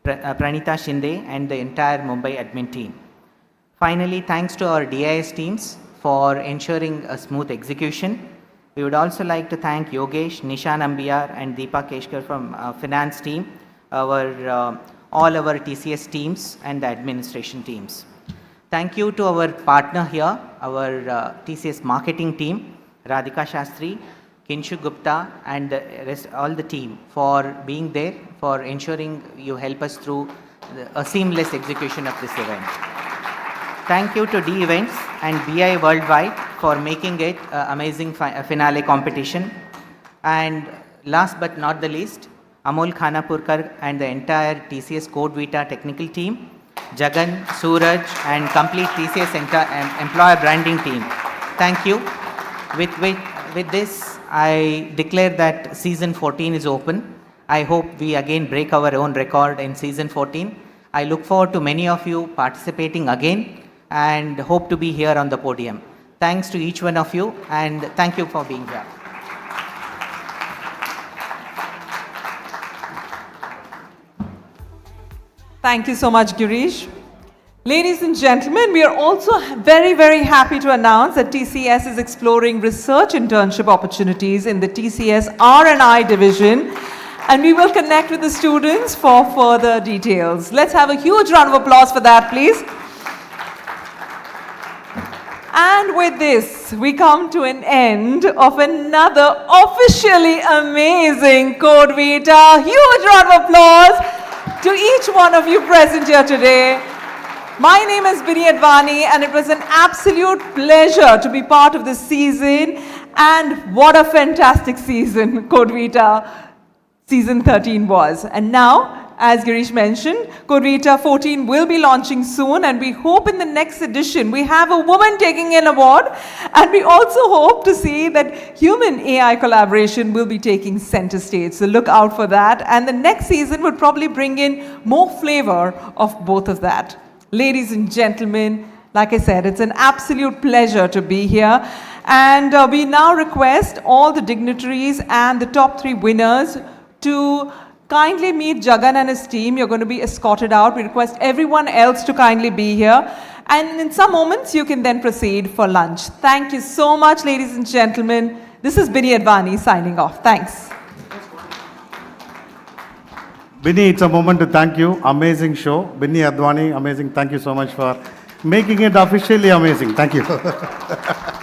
Pranita Shinde, and the entire Mumbai admin team. Finally, thanks to our DIS teams for ensuring a smooth execution. We would also like to thank Yogesh, Nishan Ambiyar, and Deepa Keshkar from finance team, all our TCS teams and the administration teams. Thank you to our partner here, our TCS marketing team, Radhika Shastri, Kinshu Gupta, and the rest, all the team for being there, for ensuring you help us through a seamless execution of this event. Thank you to D Events and BI Worldwide for making it an amazing finale competition. And last but not the least, Amol Khanapurkar and the entire TCS CodeVita technical team, Jagan, Suraj, and complete TCS employer branding team. Thank you. With this, I declare that season 14 is open. I hope we again break our own record in season 14. I look forward to many of you participating again and hope to be here on the podium. Thanks to each one of you and thank you for being here. Thank you so much, Girish. Ladies and gentlemen, we are also very, very happy to announce that TCS is exploring research internship opportunities in the TCS R&I division, and we will connect with the students for further details. Let's have a huge round of applause for that, please. And with this, we come to an end of another officially amazing CodeVita. Huge round of applause to each one of you present here today. My name is Bini Advani, and it was an absolute pleasure to be part of this season. And what a fantastic season CodeVita season 13 was. And now, as Girish mentioned, CodeVita 14 will be launching soon, and we hope in the next edition we have a woman taking an award, and we also hope to see that human AI collaboration will be taking center stage. So look out for that, and the next season would probably bring in more flavor of both of that. Ladies and gentlemen, like I said, it's an absolute pleasure to be here. And we now request all the dignitaries and the top 3 winners to kindly meet Jagan and his team. You're going to be escorted out. We request everyone else to kindly be here. And in some moments, you can then proceed for lunch. Thank you so much, ladies and gentlemen. This is Bini Advani signing off. Thanks. Binny, it's a moment to thank you. Amazing show. Binny Advani, amazing. Thank you so much for making it officially amazing. Thank you.